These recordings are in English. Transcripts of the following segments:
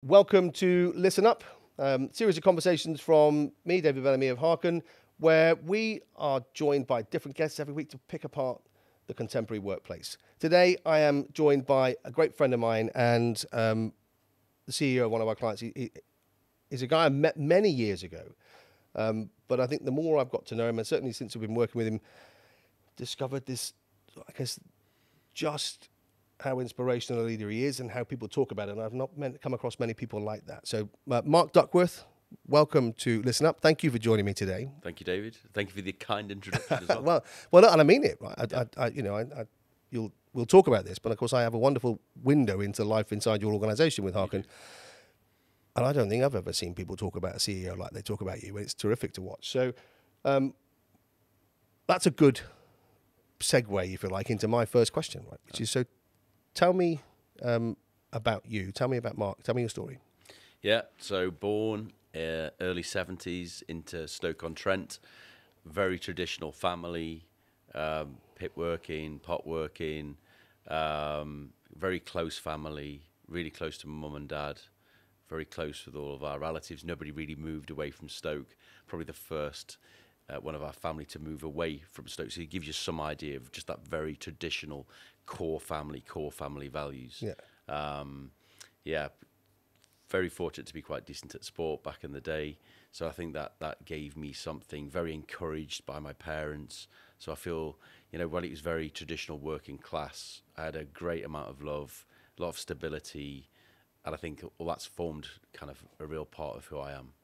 Welcome to Listen Up, series of conversations from me, David Bellamy of Harkin, where we are joined by different guests every week to pick apart the contemporary workplace. Today, I am joined by a great friend of mine and the CEO of one of our clients. He's a guy I met many years ago, but I think the more I've got to know him, and certainly since I've been working with him, discovered this, I guess, just how inspirational a leader he is and how people talk about it. And I've not come across many people like that. So, Mark Duckworth, welcome to Listen Up. Thank you for joining me today. Thank you, David. Thank you for the kind introduction as well. well, and I mean it. Right? We'll talk about this, but of course, I have a wonderful window into life inside your organisation with Harkin. And I don't think I've ever seen people talk about a CEO like they talk about you. It's terrific to watch. So, that's a good segue, if you like, into my first question, right? Which is so. Tell me about you. Tell me about Mark. Tell me your story. Yeah, so born early 70s into Stoke-on-Trent. Very traditional family, pit working, pot working, very close family, really close to mum and dad, very close with all of our relatives. Nobody really moved away from Stoke. Probably the first one of our family to move away from Stoke. So it gives you some idea of just that very traditional core family values. Yeah. Very fortunate to be quite decent at sport back in the day. So I think that gave me something. Very encouraged by my parents. So I feel, while it was very traditional working class, I had a great amount of love, a lot of stability. And I think all that's formed kind of a real part of who I am.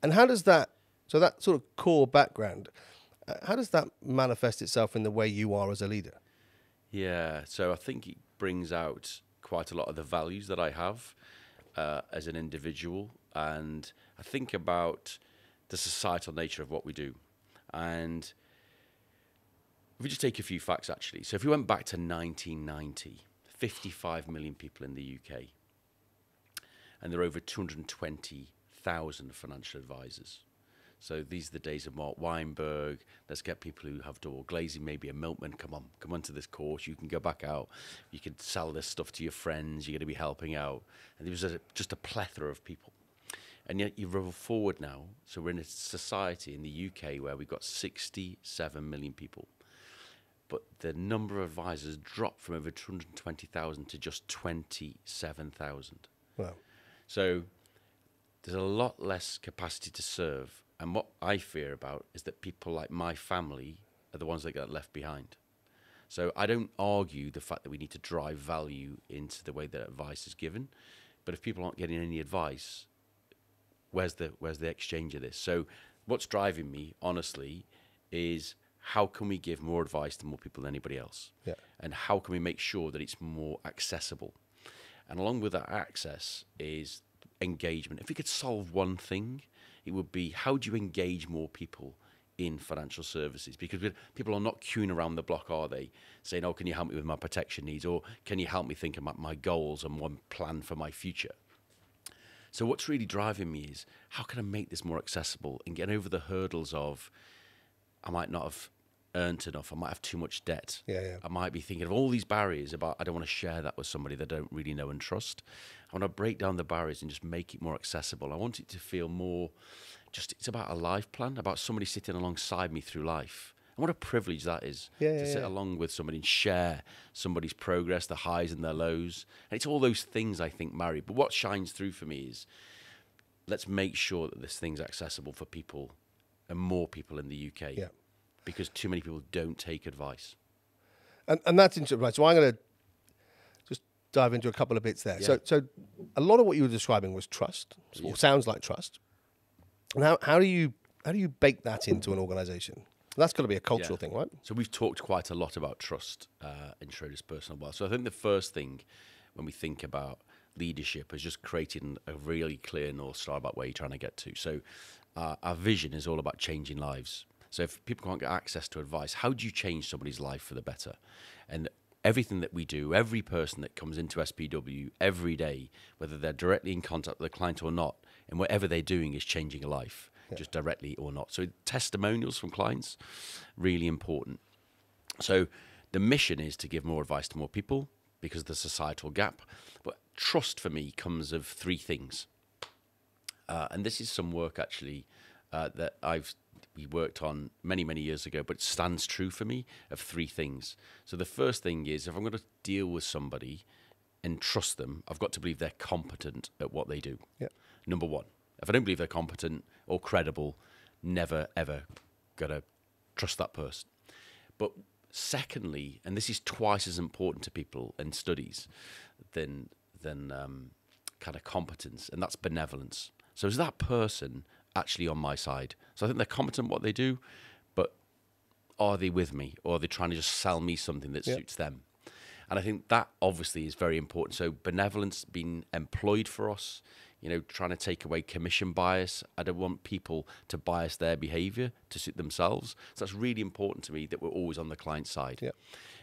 And how does that, so that sort of core background, how does that manifest itself in the way you are as a leader? Yeah, so I think it brings out quite a lot of the values that I have as an individual, and I think about the societal nature of what we do. And if we just take a few facts, actually. So if we went back to 1990, 55 million people in the UK, and there are over 220,000 financial advisors. So these are the days of Mark Weinberg. Let's get people who have door glazing, maybe a milkman. Come on to this course. You can go back out. You can sell this stuff to your friends. You're going to be helping out. And there was just a plethora of people. And yet you roll forward now. So we're in a society in the UK where we've got 67 million people. But the number of advisors dropped from over 220,000 to just 27,000. Wow. So there's a lot less capacity to serve. And what I fear about is that people like my family are the ones that get left behind. So I don't argue the fact that we need to drive value into the way that advice is given. But if people aren't getting any advice, where's the exchange of this? So what's driving me, honestly, is how can we give more advice to more people than anybody else? Yeah. And how can we make sure that it's more accessible? And along with that access is engagement. If we could solve one thing, it would be how do you engage more people in financial services? Because people are not queuing around the block, are they? Saying, oh, can you help me with my protection needs? Or can you help me think about my goals and one plan for my future? So what's really driving me is how can I make this more accessible and get over the hurdles of I might not have earned enough, I might have too much debt. Yeah. I might be thinking of all these barriers about I don't want to share that with somebody that I don't really know and trust. I want to break down the barriers and just make it more accessible. I want it to feel more it's about a life plan, about somebody sitting alongside me through life. And what a privilege that is to sit along with somebody and share somebody's progress, the highs and their lows. And it's all those things I think marry. But what shines through for me is let's make sure that this thing's accessible for people and more people in the UK. Yeah. Because too many people don't take advice. And that's interesting, right? So I'm going to just dive into a couple of bits there. Yeah. So a lot of what you were describing was trust, or sounds like trust. And how do you bake that into an organisation? That's got to be a cultural thing, right? So we've talked quite a lot about trust in Schroders Personal Wealth. So I think the first thing when we think about leadership is just creating a really clear North Star about where you're trying to get to. So our vision is all about changing lives. So if people can't get access to advice, how do you change somebody's life for the better? And everything that we do, every person that comes into SPW every day, whether they're directly in contact with the client or not, and whatever they're doing is changing a life, just directly or not. So testimonials from clients, really important. So the mission is to give more advice to more people, because of the societal gap. But trust for me comes of three things. And this is some work actually that we worked on many, many years ago, but it stands true for me of three things. So the first thing is, if I'm going to deal with somebody and trust them, I've got to believe they're competent at what they do. Yeah. Number one. If I don't believe they're competent or credible, never, ever going to trust that person. But secondly, and this is twice as important to people in studies than kind of competence, and that's benevolence. So is that person actually on my side? So I think they're competent at what they do, but are they with me, or are they trying to just sell me something that suits them? And I think that obviously is very important. So benevolence being employed for us, trying to take away commission bias. I don't want people to bias their behavior to suit themselves. So that's really important to me, that we're always on the client side. Yeah.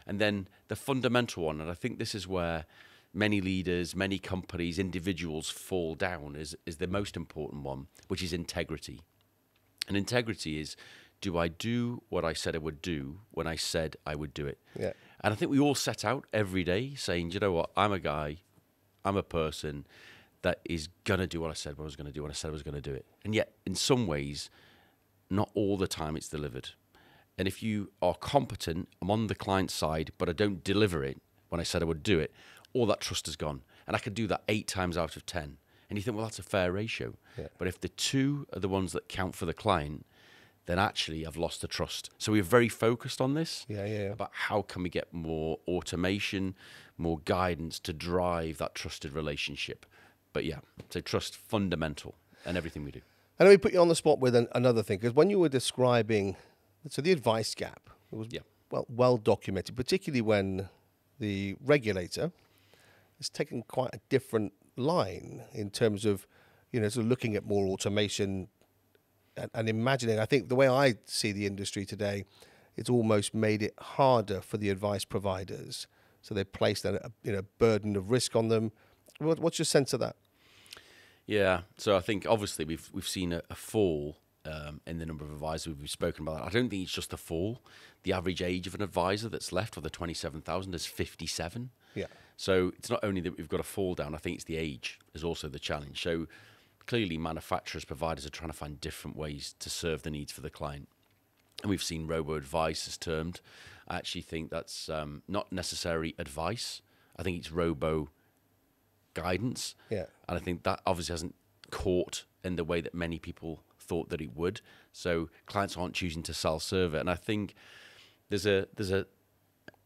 And then the fundamental one, and I think this is where many leaders, many companies, individuals fall down, is the most important one, which is integrity. And integrity is, do I do what I said I would do when I said I would do it? Yeah. And I think we all set out every day saying, you know what, I'm a guy, I'm a person that is going to do what I said I was going to do when I said I was going to do it. And yet, in some ways, not all the time it's delivered. And if you are competent, I'm on the client side, but I don't deliver it when I said I would do it, all that trust is gone. And I could do that 8 times out of 10. And you think, well, that's a fair ratio. Yeah. But if the 2 are the ones that count for the client, then actually I've lost the trust. So we're very focused on this, about how can we get more automation, more guidance to drive that trusted relationship. But yeah, so trust, fundamental in everything we do. And let me put you on the spot with another thing, because when you were describing, so the advice gap, it was well documented, particularly when the regulator has taken quite a different line in terms of, sort of looking at more automation and imagining. I think the way I see the industry today, it's almost made it harder for the advice providers. So they placed a burden of risk on them. What's your sense of that? Yeah, so I think obviously we've seen a fall in the number of advisors. We've spoken about that. I don't think it's just a fall. The average age of an advisor that's left of the 27,000 is 57. Yeah. So it's not only that we've got a fall down, I think it's the age is also the challenge. So clearly manufacturers, providers are trying to find different ways to serve the needs for the client. And we've seen robo-advice as termed. I actually think that's not necessarily advice. I think it's robo-guidance. Yeah. And I think that obviously hasn't caught in the way that many people thought that it would. So clients aren't choosing to self-serve it. And I think there's a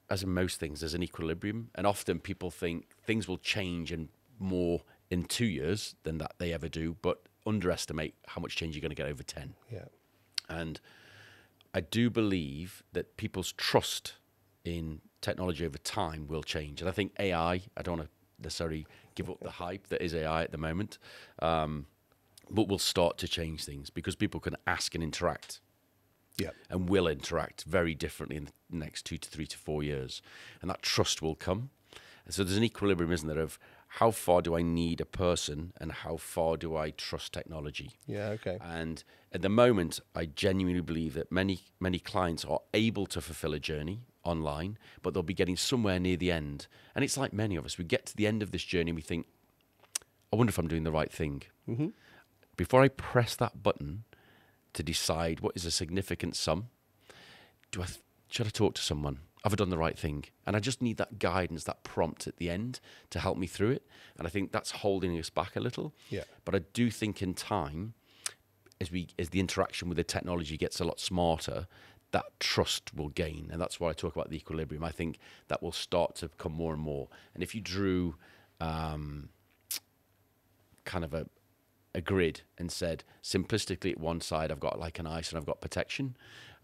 as in most things, there's an equilibrium. And often people think things will change and more in 2 years than that they ever do, but underestimate how much change you're going to get over 10. Yeah. And I do believe that people's trust in technology over time will change. And I think AI, I don't want to necessarily give up the hype that is AI at the moment, but will start to change things because people can ask and interact. Yeah. And will interact very differently in the next 2 to 3 to 4 years. And that trust will come. And so there's an equilibrium, isn't there, of how far do I need a person and how far do I trust technology? Yeah, okay. And at the moment, I genuinely believe that many clients are able to fulfill a journey online, but they'll be getting somewhere near the end. And it's like many of us, we get to the end of this journey and we think, I wonder if I'm doing the right thing. Mm-hmm. Before I press that button to decide what is a significant sum, should I talk to someone? Have I done the right thing? And I just need that guidance, that prompt at the end to help me through it. And I think that's holding us back a little. Yeah. But I do think in time, as the interaction with the technology gets a lot smarter, that trust will gain. And that's why I talk about the equilibrium. I think that will start to come more and more. And if you drew kind of a grid and said, simplistically at one side, I've got like an ice and I've got protection.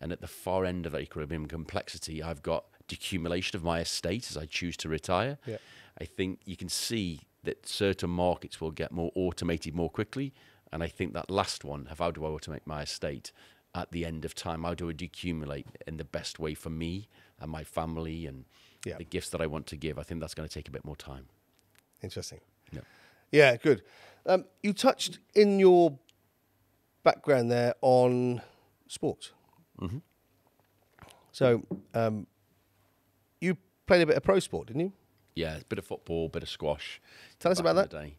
And at the far end of that equilibrium complexity, I've got decumulation of my estate as I choose to retire. Yeah. I think you can see that certain markets will get more automated more quickly. And I think that last one, how do I automate my estate at the end of time? How do I decumulate in the best way for me and my family and the gifts that I want to give? I think that's going to take a bit more time. Interesting. Yeah, yeah, good. You touched in your background there on sports. Mm-hmm. So you played a bit of pro sport, didn't you? Yeah, a bit of football, bit of squash. Tell us back about in that. the day.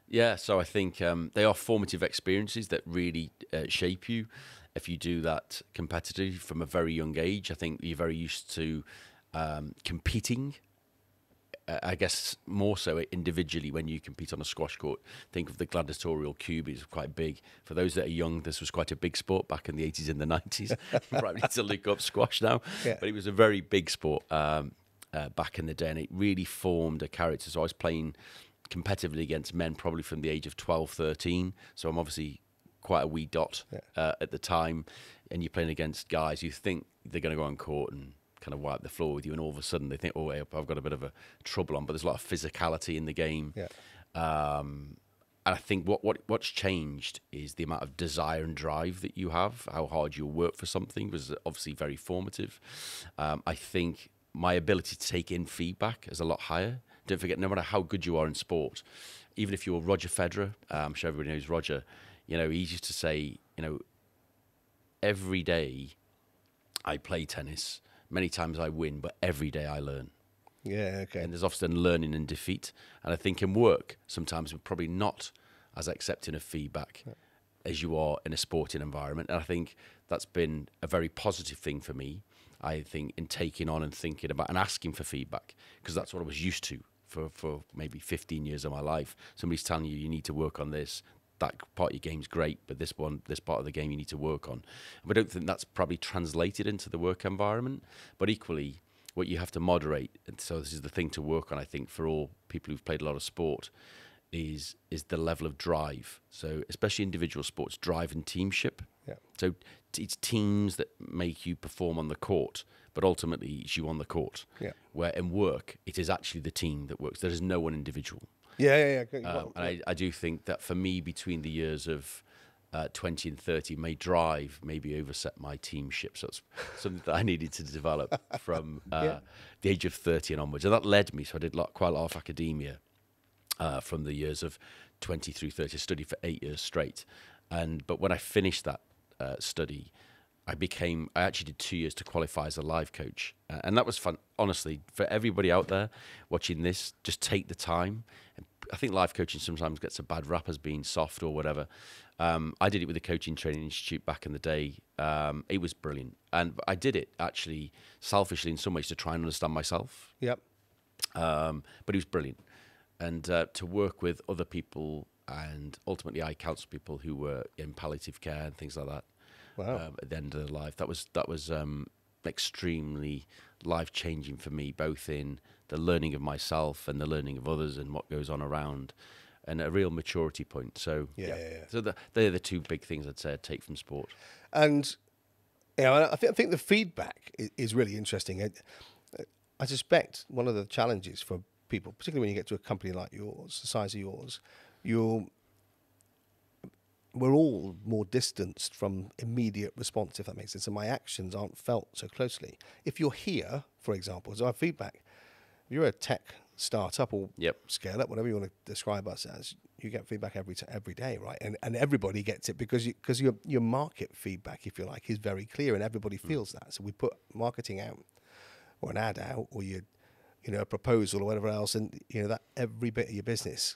Yeah, so I think they are formative experiences that really shape you. If you do that competitively from a very young age, I think you're very used to competing. I guess more so individually when you compete on a squash court. Think of the gladiatorial cube; it's quite big. For those that are young, this was quite a big sport back in the 80s and the 90s. You probably need to look up squash now, Yeah. but it was a very big sport back in the day, and it really formed a character. So I was playing competitively against men probably from the age of 12, 13. So I'm obviously quite a wee dot at the time, and you're playing against guys you think they're going to go on court and kind of wipe the floor with you, and all of a sudden they think, oh, I've got a bit of a trouble on, but there's a lot of physicality in the game. Yeah. And I think what's changed is the amount of desire and drive that you have, how hard you work for something was obviously very formative. I think my ability to take in feedback is a lot higher. Don't forget, no matter how good you are in sport, even if you're Roger Federer, I'm sure everybody knows Roger, he used to say, every day I play tennis, many times I win, but every day I learn. Yeah, okay. And there's often learning and defeat. And I think in work, sometimes we're probably not as accepting of feedback as you are in a sporting environment. And I think that's been a very positive thing for me, I think, in taking on and thinking about and asking for feedback, because that's what I was used to for maybe 15 years of my life. Somebody's telling you need to work on this. That part of your game's great, but this part of the game you need to work on. And I don't think that's probably translated into the work environment. But equally, what you have to moderate, and so this is the thing to work on, I think, for all people who've played a lot of sport, is the level of drive. So especially individual sports, drive and teamship. Yeah. So it's teams that make you perform on the court, but ultimately it's you on the court. Yeah. Where in work, it is actually the team that works. There is no one individual. Yeah. And I do think that for me, between the years of 20 and 30, my drive maybe overset my teamship. So it's something that I needed to develop from the age of 30 and onwards. And that led me, so I did quite a lot of academia from the years of 20 through 30. I studied for 8 years straight. But when I finished that study, I actually did 2 years to qualify as a life coach. And that was fun. Honestly, for everybody out there watching this, just take the time. I think life coaching sometimes gets a bad rap as being soft or whatever. I did it with the Coaching Training Institute back in the day. It was brilliant. And I did it actually selfishly in some ways to try and understand myself. Yep. But it was brilliant. And to work with other people, and ultimately I counsel people who were in palliative care and things like that. Wow. At the end of their life, that was extremely life-changing for me, both in the learning of myself and the learning of others and what goes on around, and a real maturity point. So Yeah. So they're the two big things I'd say I'd take from sport. And I think the feedback is really interesting. I suspect one of the challenges for people, particularly when you get to a company like yours, the size of yours, we're all more distanced from immediate response, if that makes sense. And my actions aren't felt so closely. If you're here, for example, so I have feedback. If you're a tech startup or scale up, whatever you want to describe us as, you get feedback every day, right? And everybody gets it because your market feedback, if you like, is very clear, and everybody feels that. So we put marketing out or an ad out, or a proposal or whatever else, and that every bit of your business.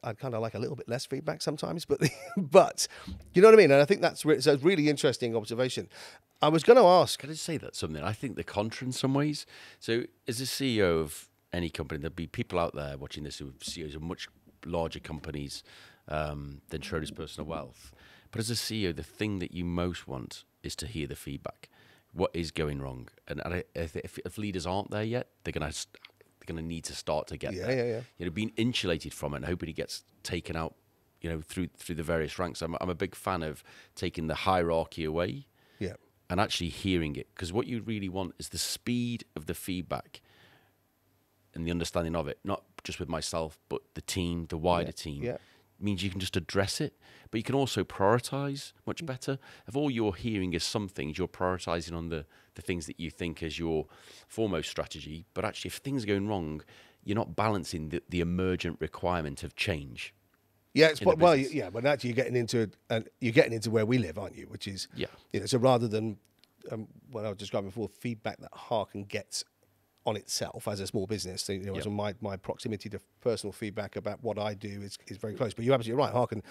I'd kind of like a little bit less feedback sometimes, but you know what I mean? And I think that's so it's a really interesting observation. I was going to ask... Can I just say that something? I think the contra in some ways. So as a CEO of any company, there'll be people out there watching this who are CEOs of much larger companies than Schroders Personal Wealth. But as a CEO, the thing that you most want is to hear the feedback. What is going wrong? And if leaders aren't there yet, they're going to need to start to get there. Yeah. Being insulated from it and hoping it gets taken out, through the various ranks. I'm a big fan of taking the hierarchy away. Yeah. And actually hearing it, because what you really want is the speed of the feedback and the understanding of it, not just with myself, but the team, the wider team. Yeah. Means you can just address it, but you can also prioritize much better. If all you're hearing is some things, you're prioritizing on the things that you think is your foremost strategy, but actually if things are going wrong, you're not balancing the emergent requirement of change. Yeah, but actually you're getting into where we live, aren't you? Which is so rather than what I was describing before, feedback that Harken gets on itself as a small business. So, Yep. so my proximity to personal feedback about what I do is very close. But you're absolutely right. Harken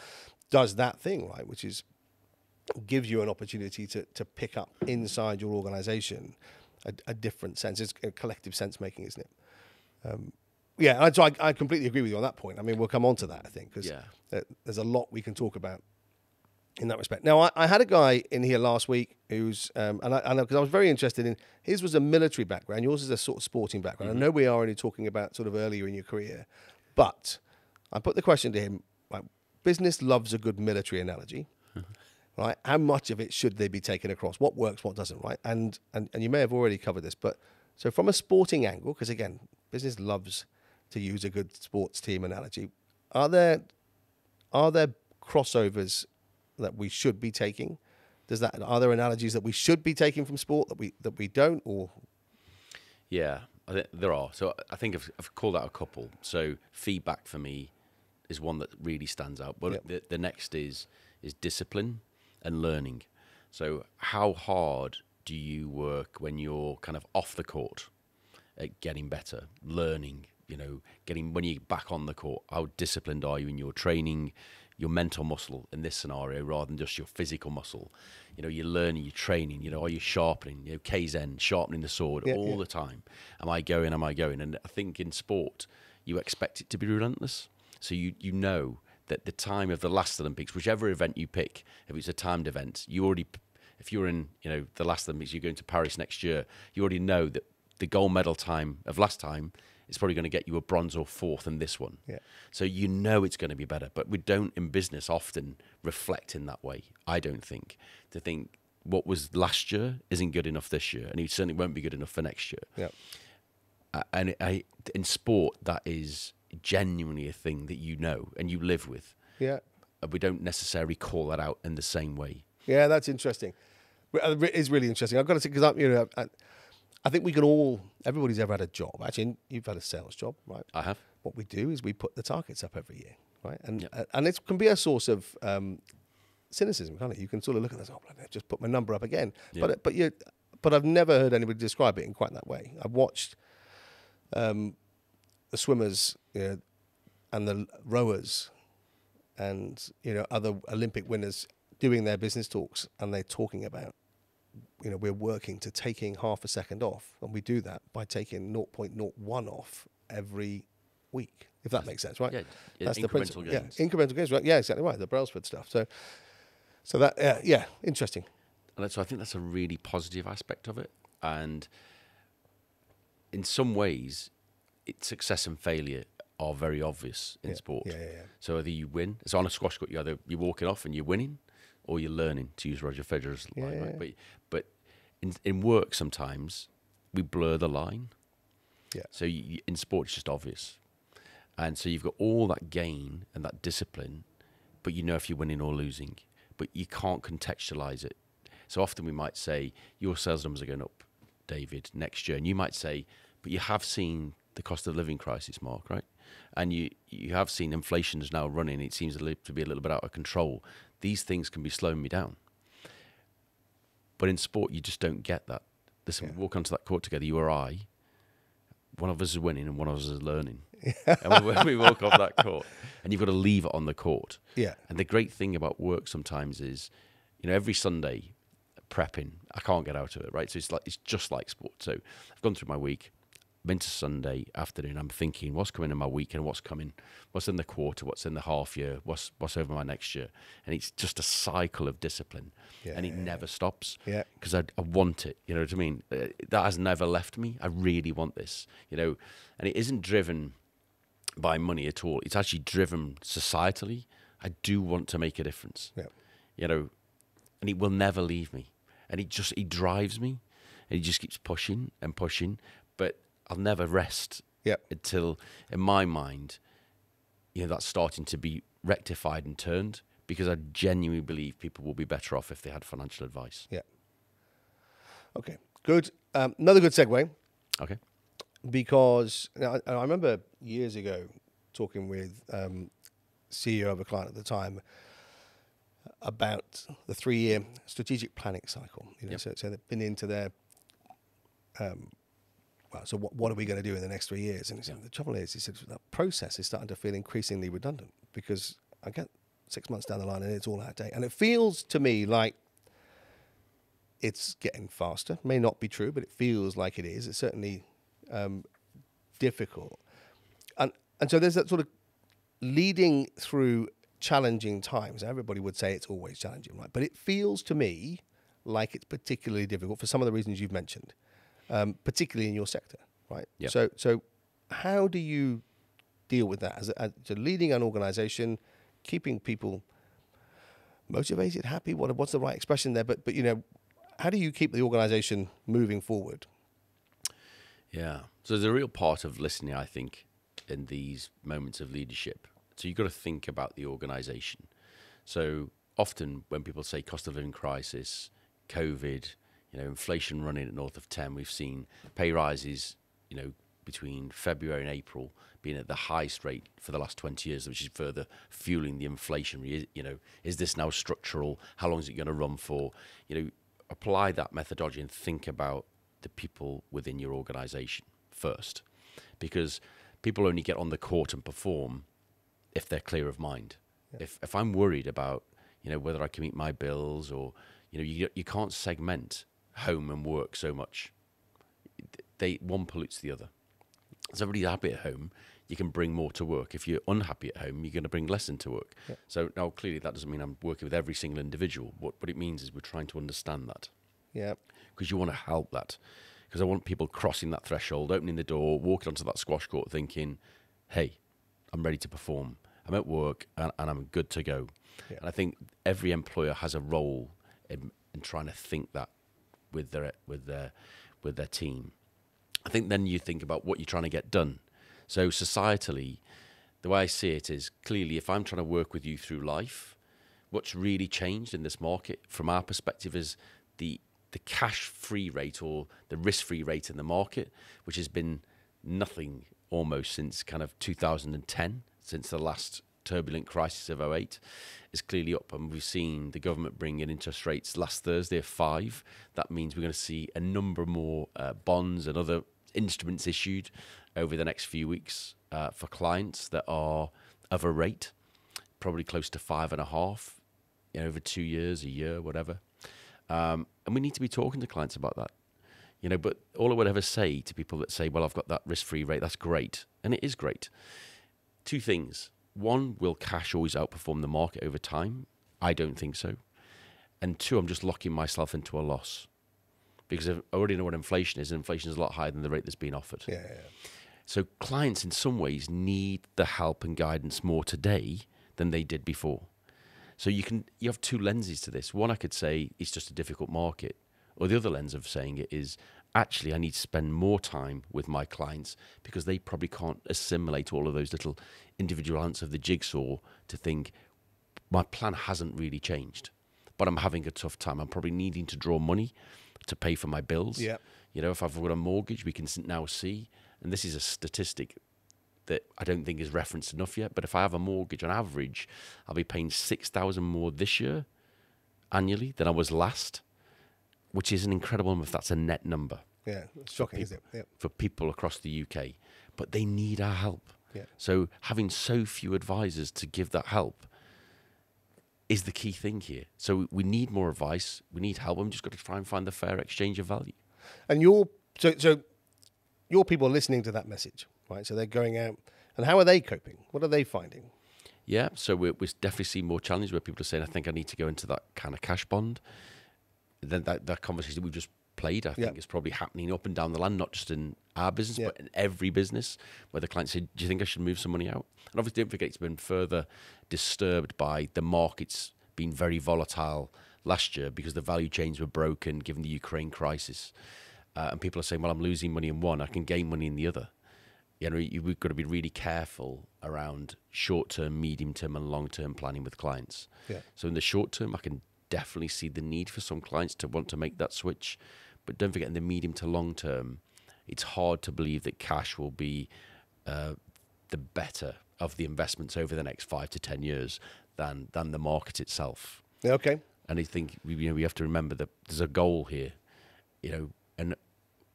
does that thing, right, which is gives you an opportunity to pick up inside your organization a different sense. It's a collective sense making, isn't it? Yeah, so I completely agree with you on that point. I mean, we'll come on to that, I think, because there's a lot we can talk about in that respect. Now, I had a guy in here last week who's, because I was very interested in, his was a military background, yours is a sort of sporting background. I know we are only talking about sort of earlier in your career, but I put the question to him, like, business loves a good military analogy, right? How much of it should they be taken across? What works, what doesn't, right? And you may have already covered this, but so from a sporting angle, because again, business loves to use a good sports team analogy, are there crossovers that we should be taking? Are there analogies that we should be taking from sport that we don't? Or Yeah, I think there are. So I think I've called out a couple. So feedback for me is one that really stands out. But the next is discipline and learning. So how hard do you work when you're kind of off the court at getting better, learning, when you're back on the court? How disciplined are you in your training, your mental muscle in this scenario, rather than just your physical muscle? You're learning, you're training, are you sharpening, Kaizen, sharpening the sword all the time? Am I going? And I think in sport, you expect it to be relentless. So you know that the time of the last Olympics, whichever event you pick, if it's a timed event, if you're in, the last Olympics, you're going to Paris next year, you already know that the gold medal time of last time is probably going to get you a bronze or fourth in this one. Yeah. So it's going to be better. But we don't, in business, often reflect in that way, I don't think. To think what was last year isn't good enough this year, and it certainly won't be good enough for next year. Yeah. In sport, that is genuinely a thing that and you live with. Yeah. We don't necessarily call that out in the same way. Yeah, that's interesting. It is really interesting. I've got to say, because I think we can all, everybody's ever had a job. Actually, you've had a sales job, right? I have. What we do is we put the targets up every year, right? And it can be a source of cynicism, can't it? You can sort of look at this, I've just put my number up again. Yeah. But I've never heard anybody describe it in quite that way. I've watched the swimmers, and the rowers and, other Olympic winners doing their business talks, and they're talking about, we're working to taking half a second off, and we do that by taking 0.01 off every week, if that makes sense, right? Yeah, that's the principle. Gains. Yeah, incremental gains, right? Yeah, exactly right. The Brailsford stuff. So that, interesting. And so I think that's a really positive aspect of it, and in some ways, success and failure are very obvious in sport. Yeah. So either you win, it's on a squash court, you're walking off and you're winning, or you're learning, to use Roger Federer's line, right? But in work, sometimes we blur the line. Yeah. So in sport, it's just obvious. And so you've got all that gain and that discipline, but if you're winning or losing, but you can't contextualize it. So often we might say, your sales numbers are going up, David, next year. And you might say, but you have seen the cost of living crisis, Mark, right? And you have seen inflation is now running. It seems to be a little bit out of control. These things can be slowing me down. But in sport, you just don't get that. Listen, we walk onto that court together, you or I, one of us is winning and one of us is learning. And when we walk off that court, and you've got to leave it on the court. Yeah. And the great thing about work sometimes is, every Sunday, prepping, I can't get out of it, right? So it's just like sport. So I've gone through my week. Been to Sunday afternoon, I'm thinking, what's coming in my week and what's in the quarter, what's in the half year, what's over my next year. And it's just a cycle of discipline, and it never stops. Yeah. Because I want it, you know what I mean? That has never left me. I really want this, and it isn't driven by money at all. It's actually driven societally. I do want to make a difference, and it will never leave me. And it drives me, and it just keeps pushing and pushing. But I'll never rest until, in my mind, that's starting to be rectified and turned, because I genuinely believe people will be better off if they had financial advice. Yeah. Okay, good. Another good segue. Okay. Because I remember years ago talking with CEO of a client at the time about the 3-year strategic planning cycle. So they've been into their well, so what are we going to do in the next 3 years? And he said, the trouble is, he said, that process is starting to feel increasingly redundant because I get 6 months down the line and it's all out of date. And it feels to me like it's getting faster. May not be true, but it feels like it is. It's certainly difficult. And so there's that sort of leading through challenging times. Everybody would say it's always challenging, right? But it feels to me like it's particularly difficult for some of the reasons you've mentioned, particularly in your sector, right? Yep. So how do you deal with that as leading an organization, keeping people motivated, happy? What's the right expression there? But you know, how do you keep the organization moving forward? Yeah. So there's a real part of listening, I think, in these moments of leadership. So you've got to think about the organization. So often when people say cost of living crisis, COVID, you know, inflation running at north of 10, we've seen pay rises, you know, between February and April being at the highest rate for the last 20 years, which is further fueling the inflation. You know, is this now structural? How long is it going to run for? You know, apply that methodology and think about the people within your organization first, because people only get on the court and perform if they're clear of mind. Yeah. If I'm worried about, you know, whether I can meet my bills, or, you know, you can't segment home and work so much. One pollutes the other. So everybody's happy at home, you can bring more to work. If you're unhappy at home, you're going to bring less into work. Yeah. So now clearly that doesn't mean I'm working with every single individual. What it means is we're trying to understand that. Yeah. Because you want to help that. Because I want people crossing that threshold, opening the door, walking onto that squash court thinking, hey, I'm ready to perform. I'm at work and I'm good to go. Yeah. And I think every employer has a role in trying to think that with their team. I think then you think about what you're trying to get done. So societally, the way I see it is clearly if I'm trying to work with you through life, what's really changed in this market from our perspective is the cash-free rate or the risk-free rate in the market, which has been nothing almost since kind of 2010, since the last turbulent crisis of 2008, is clearly up. And we've seen the government bring in interest rates last Thursday of 5%. That means we're going to see a number more bonds and other instruments issued over the next few weeks for clients that are of a rate, probably close to 5.5%, you know, over 2 years, a year, whatever. And we need to be talking to clients about that, you know. But all I would ever say to people that say, well, I've got that risk-free rate, that's great. And it is great. Two things. One, will cash always outperform the market over time? I don't think so. And two, I'm just locking myself into a loss because I already know what inflation is, and inflation is a lot higher than the rate that's been offered. Yeah. So clients in some ways need the help and guidance more today than they did before. So you have two lenses to this. One, I could say it's just a difficult market. Or the other lens of saying it is, actually, I need to spend more time with my clients because they probably can't assimilate all of those little individual elements of the jigsaw to think, my plan hasn't really changed, but I'm having a tough time. I'm probably needing to draw money to pay for my bills. Yeah. You know, if I've got a mortgage, we can now see, and this is a statistic that I don't think is referenced enough yet, but if I have a mortgage on average, I'll be paying $6,000 more this year annually than I was last, which is an incredible number if that's a net number. Yeah, it's shocking, isn't it? Yep. For people across the UK. But they need our help. Yeah. So having so few advisors to give that help is the key thing here. So we need more advice. We need help. We've just got to try and find the fair exchange of value. And so your people are listening to that message, right? So they're going out. And how are they coping? What are they finding? Yeah, so we're definitely seeing more challenges where people are saying, I think I need to go into that kind of cash bond. Then that conversation that we've just played, I think, is probably happening up and down the land, not just in our business, but in every business, where the client said, do you think I should move some money out? And obviously, don't forget, it's been further disturbed by the markets being very volatile last year because the value chains were broken given the Ukraine crisis. And people are saying, well, I'm losing money in one, I can gain money in the other. You know, we've got to be really careful around short-term, medium-term, and long-term planning with clients. Yeah. So in the short term, I can definitely see the need for some clients to want to make that switch. But don't forget, in the medium to long term, it's hard to believe that cash will be the better of the investments over the next 5 to 10 years than the market itself. Yeah, okay. And I think we have to remember that there's a goal here, you know, and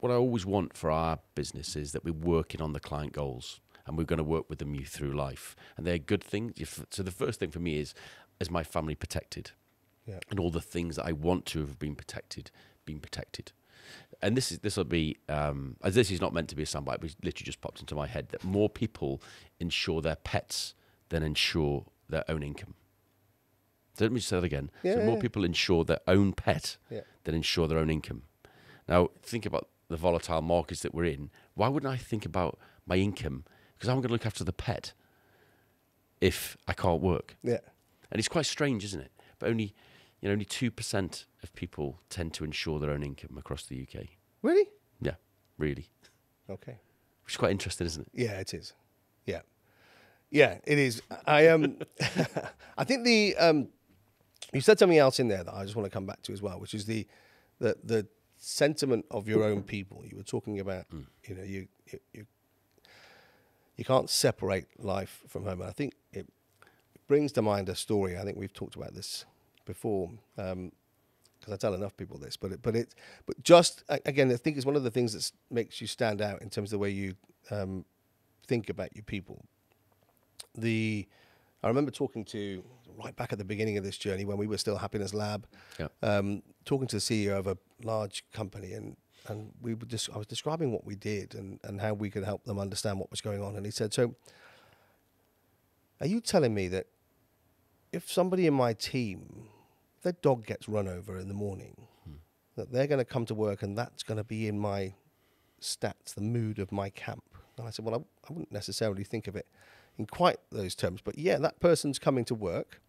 what I always want for our business is that we're working on the client goals and we're going to work with them through life. And they're good things. So the first thing for me is my family protected? Yeah. And all the things that I want to have been protected. And this will be, as this is not meant to be a soundbite, but it literally just popped into my head, that more people insure their pets than insure their own income. So let me say that again. More people insure their own pet than insure their own income. Now, think about the volatile markets that we're in. Why wouldn't I think about my income? Because I'm going to look after the pet if I can't work. Yeah. And it's quite strange, isn't it? But only 2% of people tend to insure their own income across the UK. Really? Yeah, really. Okay. Which is quite interesting, isn't it? Yeah, it is. Yeah. Yeah, it is. I I think you said something else in there that I just want to come back to as well, which is the sentiment of your own people. You were talking about, you can't separate life from home. And I think it brings to mind a story. I think we've talked about this before, because I tell enough people this. But just again, I think it's one of the things that makes you stand out in terms of the way you think about your people. I remember talking to, right back at the beginning of this journey when we were still Happiness Lab, talking to the CEO of a large company, and I was describing what we did and how we could help them understand what was going on. And he said, "So, are you telling me that if somebody in my team, their dog gets run over in the morning, that they're going to come to work and that's going to be in my stats, the mood of my camp?" And I said, "Well, I wouldn't necessarily think of it in quite those terms, but yeah, that person's coming to work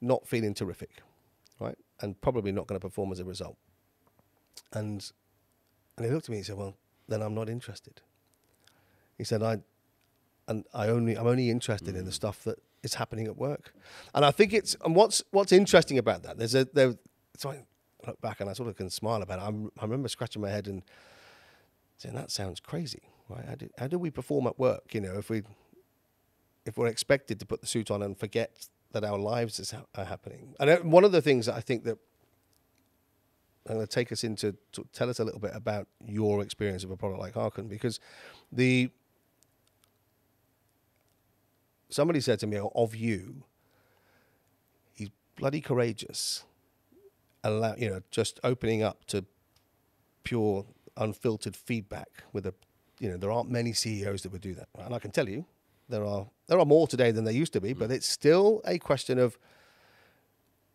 not feeling terrific, right? And probably not going to perform as a result." And he looked at me and he said, "Well, then I'm not interested." He said, I'm only interested in the stuff that is happening at work." And I think what's interesting about that, so I look back and I sort of can smile about it. I remember scratching my head and saying, that sounds crazy, right? How do we perform at work? If we're expected to put the suit on and forget that our lives are happening. And one of the things that I think that I'm going to take us into, to tell us a little bit about your experience of a product like Harken, because somebody said to me of you, he's bloody courageous, just opening up to pure, unfiltered feedback with there aren't many CEOs that would do that. And I can tell you, there are more today than there used to be, but it's still a question of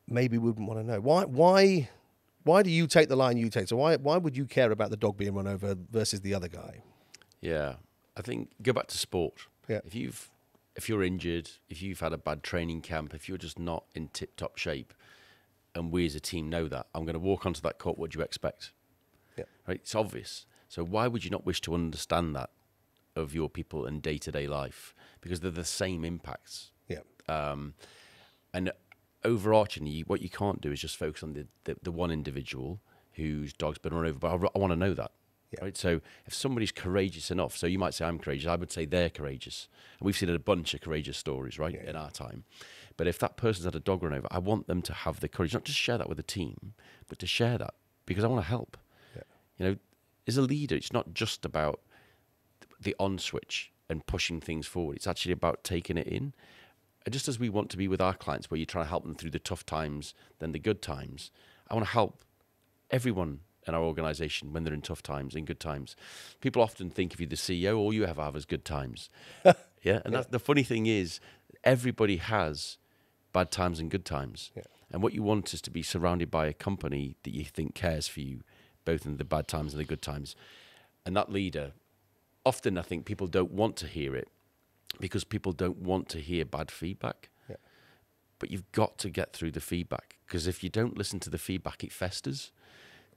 maybe we wouldn't want to know. Why do you take the line you take? So why would you care about the dog being run over versus the other guy? Yeah, I think go back to sport. Yeah. If you're injured, if you've had a bad training camp, if you're just not in tip-top shape, and we as a team know that, I'm going to walk onto that court, what do you expect? Yeah. Right? It's obvious. So why would you not wish to understand that of your people in day-to-day life? Because they're the same impacts. Yeah. And overarchingly, what you can't do is just focus on the one individual whose dog's been run over. But I want to know that. Yeah. Right? So if somebody's courageous enough, so you might say I'm courageous, I would say they're courageous. And we've seen a bunch of courageous stories, right, in our time. But if that person's had a dog run over, I want them to have the courage, not to share that with the team, but to share that because I want to help. Yeah. As a leader, it's not just about the on switch and pushing things forward. It's actually about taking it in. And just as we want to be with our clients, where you try to help them through the tough times, then the good times, I want to help everyone in our organization when they're in tough times, in good times. People often think if you're the CEO, all you ever have is good times. Yeah, and that's, the funny thing is, everybody has bad times and good times. Yeah. And what you want is to be surrounded by a company that you think cares for you, both in the bad times and the good times. And that leader, often I think people don't want to hear it because people don't want to hear bad feedback. Yeah. But you've got to get through the feedback, because if you don't listen to the feedback, it festers.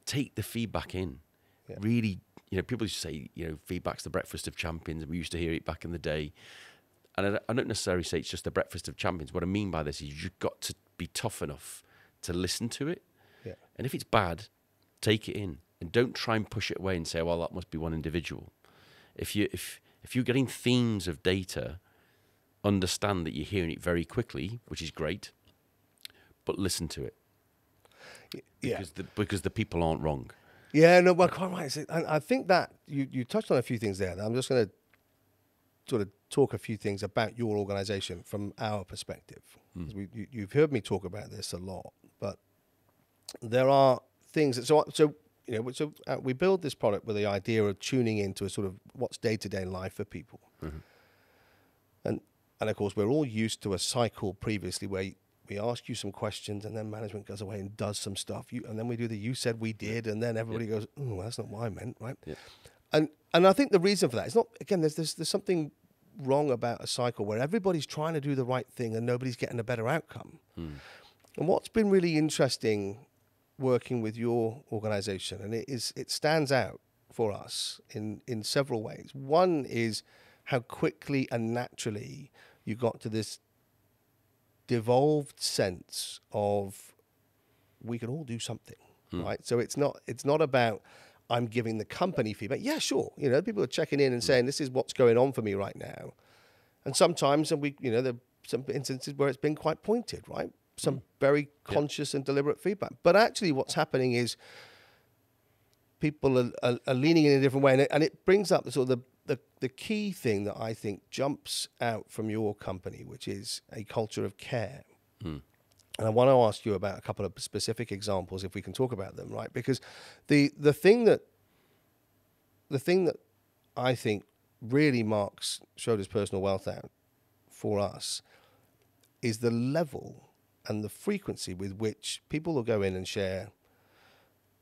Take the feedback in. Yeah. Really, people used to say, feedback's the breakfast of champions, and we used to hear it back in the day. And I don't necessarily say it's just the breakfast of champions. What I mean by this is you've got to be tough enough to listen to it. Yeah. And if it's bad, take it in. And don't try and push it away and say, well, that must be one individual. If you're getting themes of data, understand that you're hearing it very quickly, which is great, but listen to it. Yeah. Because the people aren't wrong. Yeah, no, well, quite right. I think that you touched on a few things there. I'm just going to sort of talk a few things about your organisation from our perspective. You've heard me talk about this a lot, but there are things that we build this product with the idea of tuning into a sort of what's day-to-day life for people. And of course, we're all used to a cycle previously where we ask you some questions and then management goes away and does some stuff. And then we do the you said we did, and then everybody goes, oh, well, that's not what I meant, right? Yeah. And I think the reason for that is not, again, there's something wrong about a cycle where everybody's trying to do the right thing and nobody's getting a better outcome. And what's been really interesting working with your organisation, and it stands out for us in several ways. One is how quickly and naturally you got to this devolved sense of we can all do something, right? So it's not about I'm giving the company feedback. Yeah, sure. People are checking in and saying this is what's going on for me right now, and sometimes there are some instances where it's been quite pointed, right? Some very conscious and deliberate feedback. But actually, what's happening is people are leaning in a different way, and it brings up the sort of the key thing that I think jumps out from your company, which is a culture of care. And I want to ask you about a couple of specific examples, if we can talk about them, right? Because the thing that I think really marks Schroders Personal Wealth out for us is the level and the frequency with which people will go in and share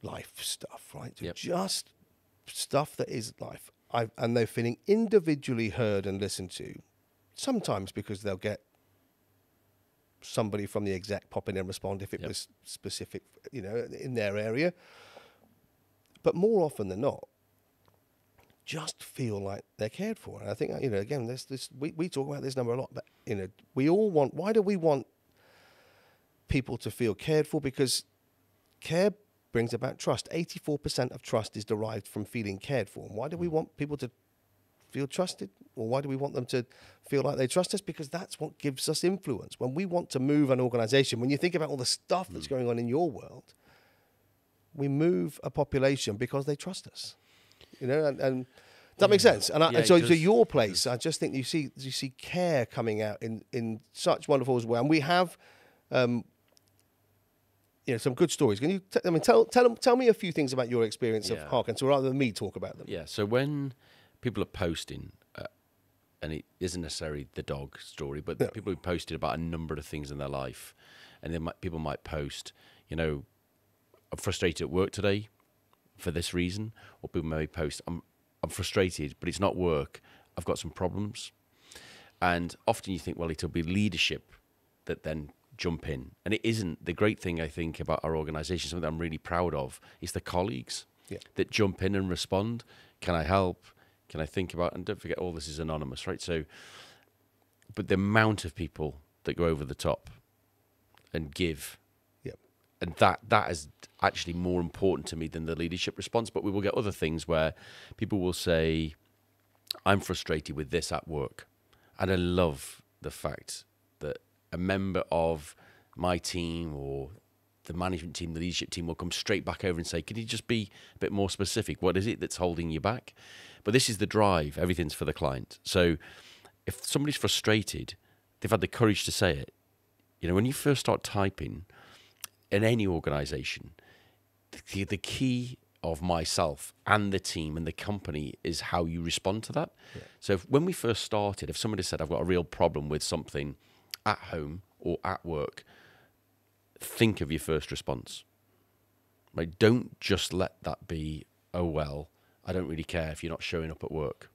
life stuff, right? So just stuff that is life. And they're feeling individually heard and listened to, sometimes because they'll get somebody from the exec pop in and respond if it was specific, in their area. But more often than not, just feel like they're cared for. And I think, again, we talk about this number a lot, but, we all want, why do we want people to feel cared for? Because care brings about trust. 84% of trust is derived from feeling cared for. And why do we want people to feel trusted? Or why do we want them to feel like they trust us? Because that's what gives us influence. When we want to move an organization, when you think about all the stuff that's going on in your world, we move a population because they trust us. And that makes sense. And so your place, I just think you see care coming out in such wonderful ways. And we have some good stories. Can you tell me a few things about your experience of Harkin, so rather than me talk about them? Yeah. So when people are posting, and it isn't necessarily the dog story, but people who posted about a number of things in their life, and then people might post, I'm frustrated at work today for this reason, or people may post, I'm frustrated, but it's not work. I've got some problems, and often you think, well, it'll be leadership that then jump in, and it isn't. The great thing I think about our organisation, something that I'm really proud of, is the colleagues that jump in and respond. Can I help? Can I think about? And don't forget, all this is anonymous, right? So, but the amount of people that go over the top and give, and that is actually more important to me than the leadership response. But we will get other things where people will say, "I'm frustrated with this at work," and I love the fact that a member of my team or the management team, the leadership team will come straight back over and say, can you just be a bit more specific? What is it that's holding you back? But this is the drive. Everything's for the client. So if somebody's frustrated, they've had the courage to say it. When you first start typing in any organization, the key of myself and the team and the company is how you respond to that. Yeah. So when we first started, if somebody said, I've got a real problem with something at home or at work, think of your first response. Right? Don't just let that be, oh, well, I don't really care if you're not showing up at work.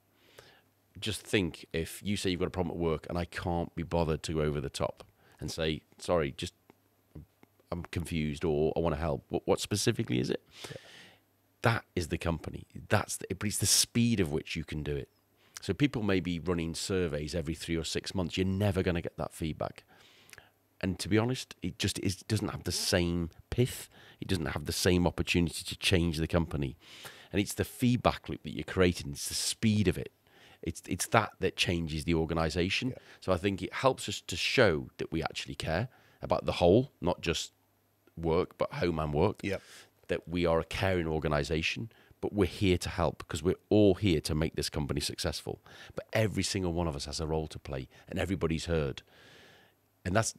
Just think, if you say you've got a problem at work and I can't be bothered to go over the top and say, sorry, just I'm confused or I want to help. What specifically is it? Yeah. That is the company. But it's the speed of which you can do it. So people may be running surveys every 3 or 6 months. You're never going to get that feedback. And to be honest, it doesn't have the same pith. It doesn't have the same opportunity to change the company. And it's the feedback loop that you're creating. It's the speed of it. It's that changes the organisation. Yeah. So I think it helps us to show that we actually care about the whole, not just work, but home and work. Yep. that we are a caring organisation, but we're here to help because we're all here to make this company successful. But every single one of us has a role to play, and everybody's heard. And that's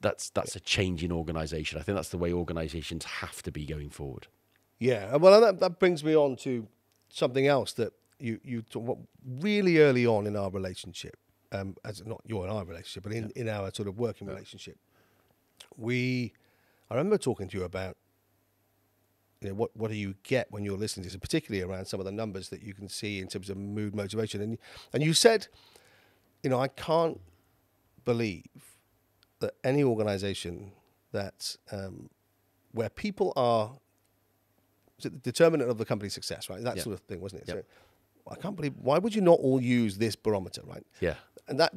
a change in organisation. I think that's the way organisations have to be going forward. Yeah, well, that brings me on to something else that you talk about really early on in our relationship, as not your and our relationship, but in our sort of working relationship. I remember talking to you about, what do you get when you're listening to this, and particularly around some of the numbers that you can see in terms of mood, motivation, and you said, I can't believe that any organisation that where people are the determinant of the company's success, right? That sort of thing, wasn't it? Yep. So I can't believe, why would you not all use this barometer, right? Yeah. And that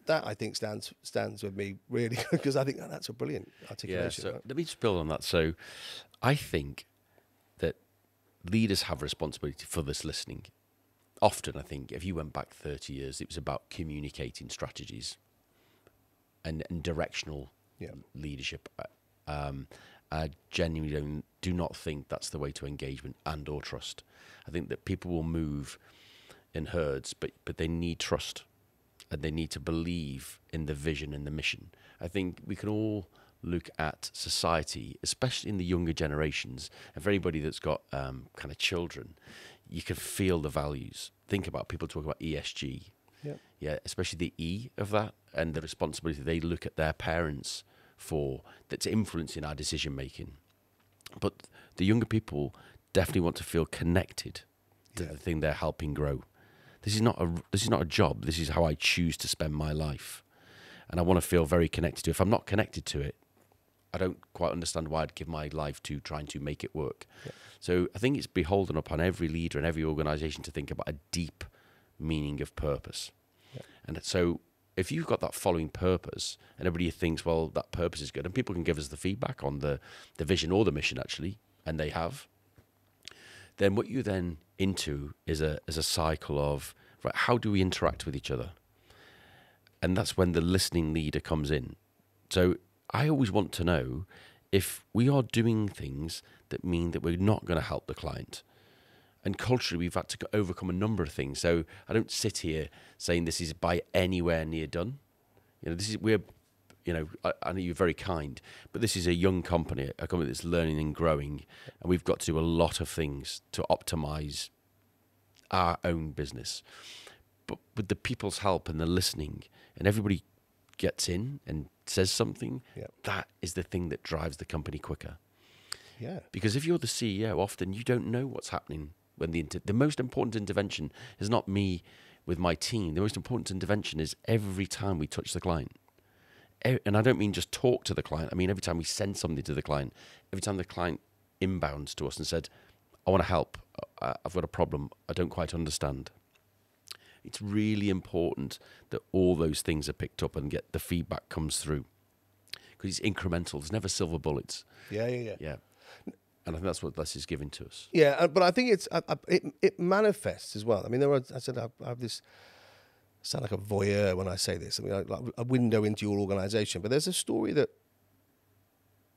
I think stands with me really, because I think that's a brilliant articulation. Yeah, so right? let me just build on that. So I think that leaders have responsibility for this listening. Often, I think, if you went back 30 years, it was about communicating strategies and directional leadership. I genuinely do not think that's the way to engagement and or trust. I think that people will move in herds, but they need trust, and they need to believe in the vision and the mission. I think we can all look at society, especially in the younger generations, and for anybody that's got kind of children, you can feel the values. Think about people talk about ESG. Yeah, especially the E of that and the responsibility they look at their parents for, that's influencing our decision making. But the younger people definitely want to feel connected to the thing they're helping grow. This is not a job. This is how I choose to spend my life, and I want to feel very connected to it. If I'm not connected to it, I don't quite understand why I'd give my life to trying to make it work. So I think it's beholden upon every leader and every organisation to think about a deep meaning of purpose. And so if you've got that following purpose and everybody thinks, well, that purpose is good, and people can give us the feedback on the vision or the mission, actually, and they have, then what you're then into is a cycle of, right, how do we interact with each other? And that's when the listening leader comes in. So I always want to know if we are doing things that mean that we're not going to help the client. And culturally, we've had to overcome a number of things. So I don't sit here saying this is by anywhere near done. I know you're very kind, but this is a young company, a company that's learning and growing, and we've got to do a lot of things to optimize our own business. But with the people's help and the listening, and everybody gets in and says something, that is the thing that drives the company quicker. Yeah. Because if you're the CEO, often you don't know what's happening. When the most important intervention is not me with my team. The most important intervention is every time we touch the client. And I don't mean just talk to the client. I mean every time we send something to the client, every time the client inbounds to us and said, I want to help, I've got a problem, I don't quite understand. It's really important that all those things are picked up and get the feedback comes through. Because it's incremental. There's never silver bullets. Yeah. And I think that's what this is giving to us. Yeah, but I think it manifests as well. I mean, I have this, I sound like a voyeur when I say this. I mean, like a window into your organisation. But there's a story that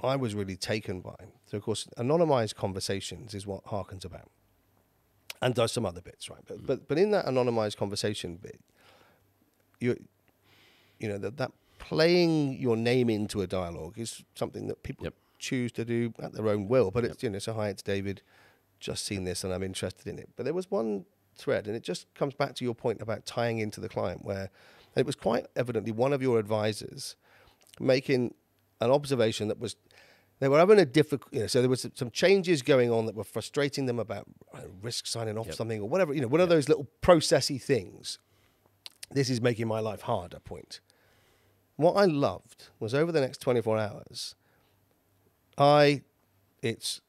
I was really taken by. So, of course, anonymised conversations is what Harken's about, and does some other bits, right? But in that anonymised conversation bit, that playing your name into a dialogue is something that people choose to do at their own will. But it's so hi, it's David, just seen this and I'm interested in it. But there was one thread, and it just comes back to your point about tying into the client, where it was quite evidently one of your advisors making an observation that was, they were having a difficult, so there was some changes going on that were frustrating them about risk signing off something or whatever, one of those little processy things. This is making my life harder point. What I loved was over the next 24 hours, it's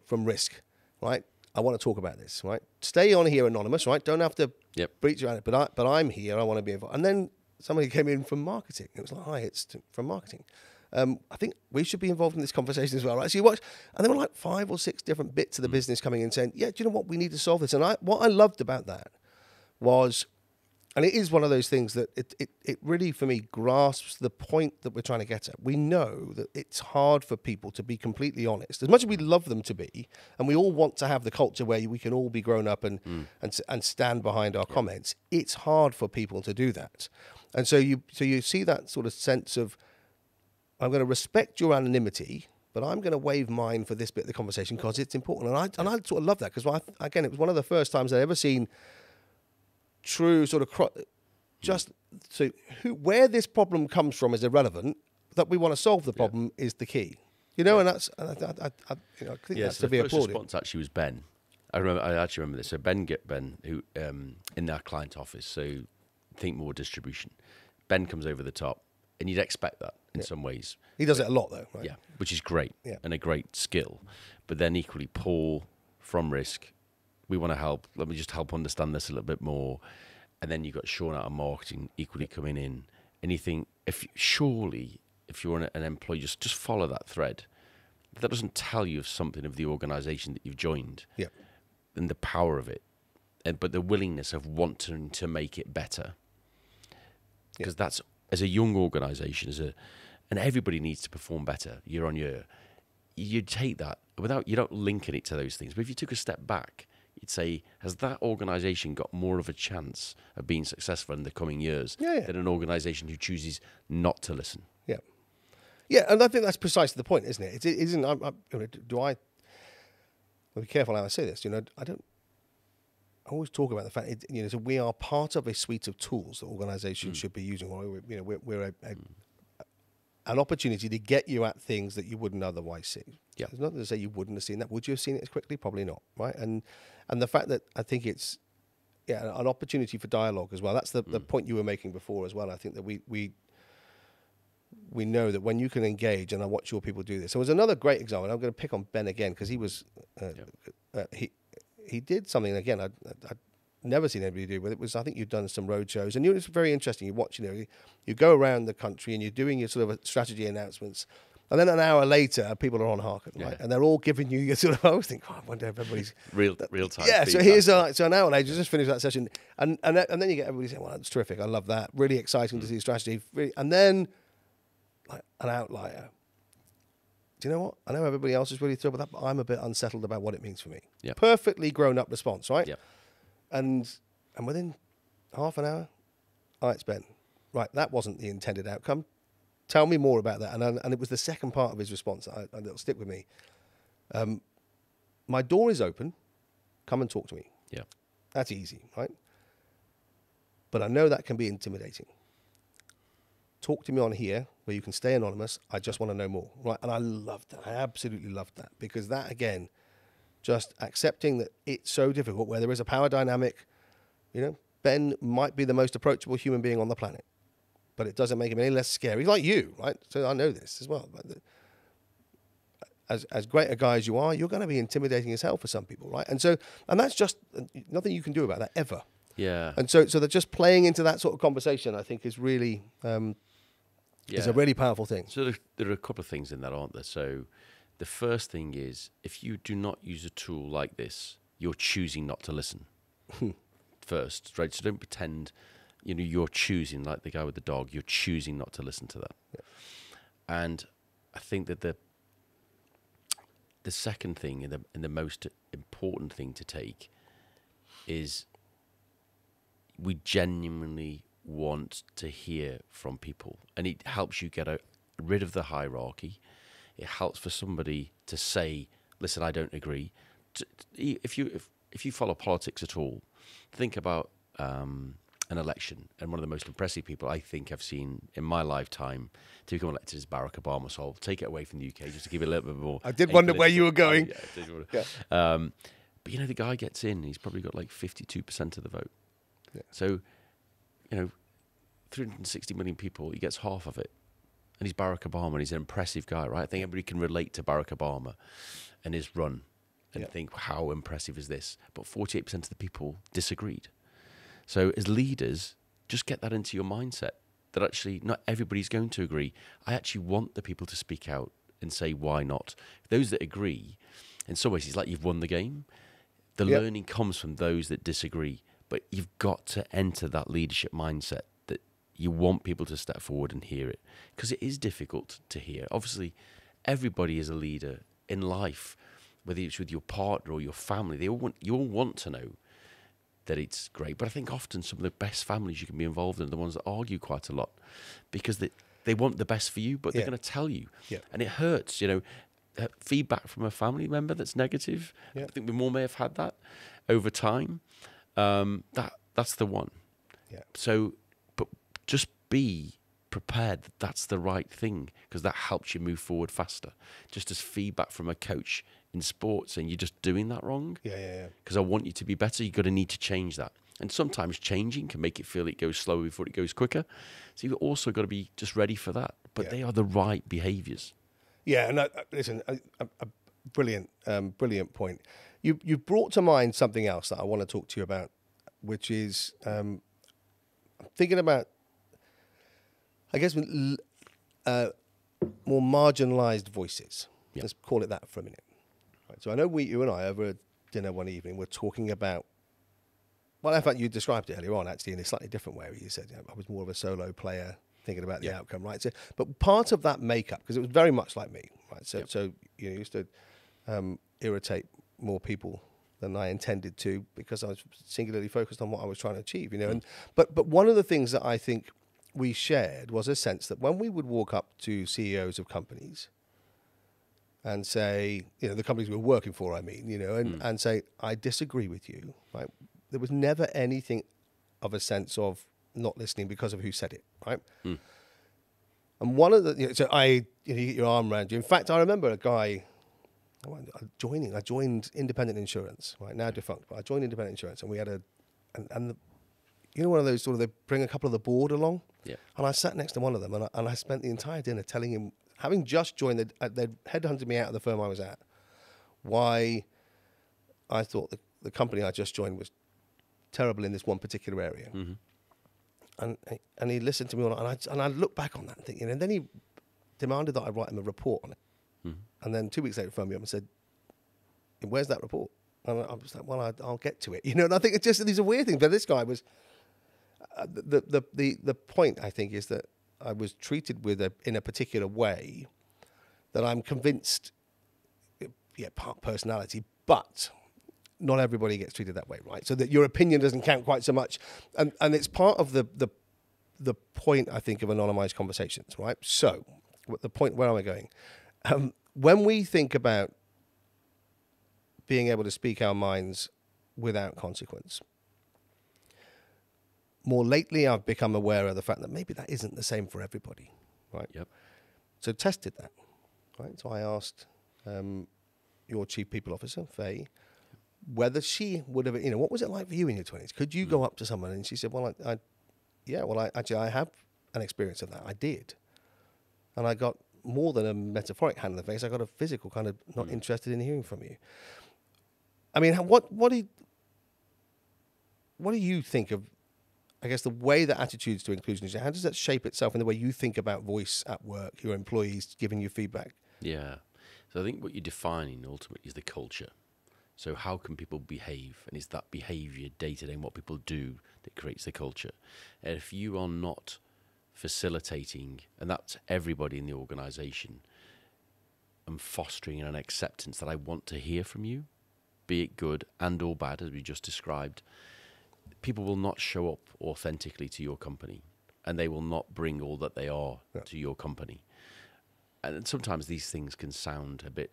from risk, right? I want to talk about this, right? Stay on here anonymous, right? Don't have to breach your, but I'm here. I want to be involved. And then somebody came in from marketing. It was like, hi, it's from marketing. I think we should be involved in this conversation as well, right? So you watch, and there were like 5 or 6 different bits of the business coming in saying, do you know what? We need to solve this. And what I loved about that was And it is one of those things that it really, for me, grasps the point that we're trying to get at. We know that it's hard for people to be completely honest. As much as we love them to be, and we all want to have the culture where we can all be grown up and stand behind our comments, it's hard for people to do that. And so you see that sort of sense of, I'm going to respect your anonymity, but I'm going to waive mine for this bit of the conversation because it's important. And I sort of love that because, again, it was one of the first times I'd ever seen true sort of where this problem comes from is irrelevant. That we want to solve the problem is the key, and that's I think that's to be applauded. The first response actually was Ben. I actually remember this. So Ben, who in our client office, so think more distribution. Ben comes over the top, and you'd expect that in some ways. He does it a lot though, right? Yeah, which is great and a great skill. But then equally, Paul from Risk. We want to help. Let me just help understand this a little bit more. And then you've got Sean out of marketing equally coming in. And you think, if you're an employee, just follow that thread. If that doesn't tell you something of the organisation that you've joined and the power of it, but the willingness of wanting to make it better. Because that's, as a young organisation, and everybody needs to perform better year on year, you take that, you don't link it to those things. But if you took a step back, you'd say, has that organisation got more of a chance of being successful in the coming years than an organisation who chooses not to listen? Yeah. Yeah, and I think that's precisely the point, isn't it? It isn't, I'll be careful how I say this, I always talk about the fact, so we are part of a suite of tools that organisations should be using, or, we're an opportunity to get you at things that you wouldn't otherwise see. Yeah. There's nothing to say you wouldn't have seen that. Would you have seen it as quickly? Probably not, right? And the fact that I think it's an opportunity for dialogue as well. That's the point you were making before as well. I think that we know that when you can engage, and I watch your people do this. So there's another great example. And I'm going to pick on Ben again because he was he did something again I'd never seen anybody do. But it was, I think you've done some road shows, and it's very interesting. You watch, you go around the country and you're doing your sort of strategy announcements. And then an hour later, people are on Harken, right? And they're all giving you your sort of, I always think, I wonder if everybody's... real time. Yeah, so here's an hour later, just finished that session. And then you get everybody saying, well, that's terrific. I love that. Really exciting to see strategy. And then, like, an outlier. Do you know what? I know everybody else is really thrilled with that, but I'm a bit unsettled about what it means for me. Yeah. Perfectly grown-up response, right? Yeah. And within half an hour, all right, it's Ben. Right, that wasn't the intended outcome. Tell me more about that. And it was the second part of his response that'll stick with me. My door is open. Come and talk to me. Yeah. That's easy, right? But I know that can be intimidating. Talk to me on here where you can stay anonymous. I just want to know more, right? And I loved that. I absolutely loved that, because that, again, just accepting that it's so difficult where there is a power dynamic. Ben might be the most approachable human being on the planet, but it doesn't make him any less scary. He's like you, right? So I know this as well. But as great a guy as you are, you're going to be intimidating as hell for some people, right? And that's just nothing you can do about that ever. Yeah. And so that just playing into that sort of conversation, I think, is really is a really powerful thing. So there are a couple of things in that, aren't there? So the first thing is, if you do not use a tool like this, you're choosing not to listen first, right? So don't pretend, you're choosing, like the guy with the dog, you're choosing not to listen to that. Yeah. And I think that the second thing and the most important thing to take is we genuinely want to hear from people, and it helps you get rid of the hierarchy. It helps for somebody to say, listen, I don't agree. If you follow politics at all, think about an election, and one of the most impressive people I think I've seen in my lifetime to become elected is Barack Obama. So I'll take it away from the UK just to give it a little bit more. I did wonder where you were going. But the guy gets in, he's probably got like 52% of the vote. Yeah. So, 360 million people, he gets half of it. And he's Barack Obama, and he's an impressive guy, right? I think everybody can relate to Barack Obama and his run and think, how impressive is this? But 48% of the people disagreed. So as leaders, just get that into your mindset, that actually not everybody's going to agree. I actually want the people to speak out and say, why not? Those that agree, in some ways, it's like you've won the game. The learning comes from those that disagree. But you've got to enter that leadership mindset that you want people to step forward and hear it, because it is difficult to hear. Obviously, everybody is a leader in life, whether it's with your partner or your family. You all want to know that it's great. But I think often some of the best families you can be involved in are the ones that argue quite a lot, because they want the best for you, but they're going to tell you. Yeah. And it hurts, feedback from a family member that's negative. Yeah. I think we more may have had that over time. That's the one. Yeah. So, but just be prepared that that's the right thing, because that helps you move forward faster. Just as feedback from a coach in sports and you're just doing that wrong. Yeah. Because I want you to be better, you're going to need to change that. And sometimes changing can make it feel it goes slower before it goes quicker. So you've also got to be just ready for that. But they are the right behaviours. Yeah, and listen, a brilliant point. You brought to mind something else that I want to talk to you about, which is I'm thinking about, I guess, more marginalised voices. Yep. Let's call it that for a minute. Right, so I know you and I, over a dinner one evening, were talking about, well, in fact, you described it earlier on, actually, in a slightly different way, where you said, I was more of a solo player thinking about the outcome, right? So, but part of that makeup, because it was very much like me, right? So you used to irritate more people than I intended to, because I was singularly focused on what I was trying to achieve, And but one of the things that I think we shared was a sense that when we would walk up to CEOs of companies and say, the companies we were working for, and say, I disagree with you, right? There was never anything of a sense of not listening because of who said it, right? And one of the, you get your arm around you. In fact, I remember a guy I joined independent insurance, right? Now defunct, but I joined independent insurance, and we had one of those sort of, they bring a couple of the board along. Yeah. And I sat next to one of them, and I spent the entire dinner telling him, having just joined, they'd headhunted me out of the firm I was at, why I thought the company I just joined was terrible in this one particular area. And he listened to me, and I looked back on that and thinking, and then he demanded that I write him a report on it. And then 2 weeks later, he phoned me up and said, "Where's that report?" And I was like, "Well, I'll get to it." And I think it's just these are weird things. But this guy was the point, I think, is that I was treated in a particular way that I'm convinced, part personality, but not everybody gets treated that way, right? So that your opinion doesn't count quite so much, and it's part of the point, I think, of anonymized conversations, right? So, the point, where am I going? When we think about being able to speak our minds without consequence, more lately I've become aware of the fact that maybe that isn't the same for everybody, right? Yep. So tested that, right? So I asked your chief people officer, Faye, whether she would have, what was it like for you in your 20s? Could you go up to someone? And she said, well, I have an experience of that. I did. And I got more than a metaphoric hand in the face. I got a physical kind of not interested in hearing from you. I mean, what do you think of, I guess, the way that attitudes to inclusion is? How does that shape itself in the way you think about voice at work, your employees giving you feedback? Yeah. So I think what you're defining ultimately is the culture. So how can people behave? And it's that behaviour day to day and what people do that creates the culture. And if you are not facilitating, and that's everybody in the organisation, and fostering an acceptance that I want to hear from you, be it good and or bad, as we just described, people will not show up authentically to your company, and they will not bring all that they are to your company. And sometimes these things can sound a bit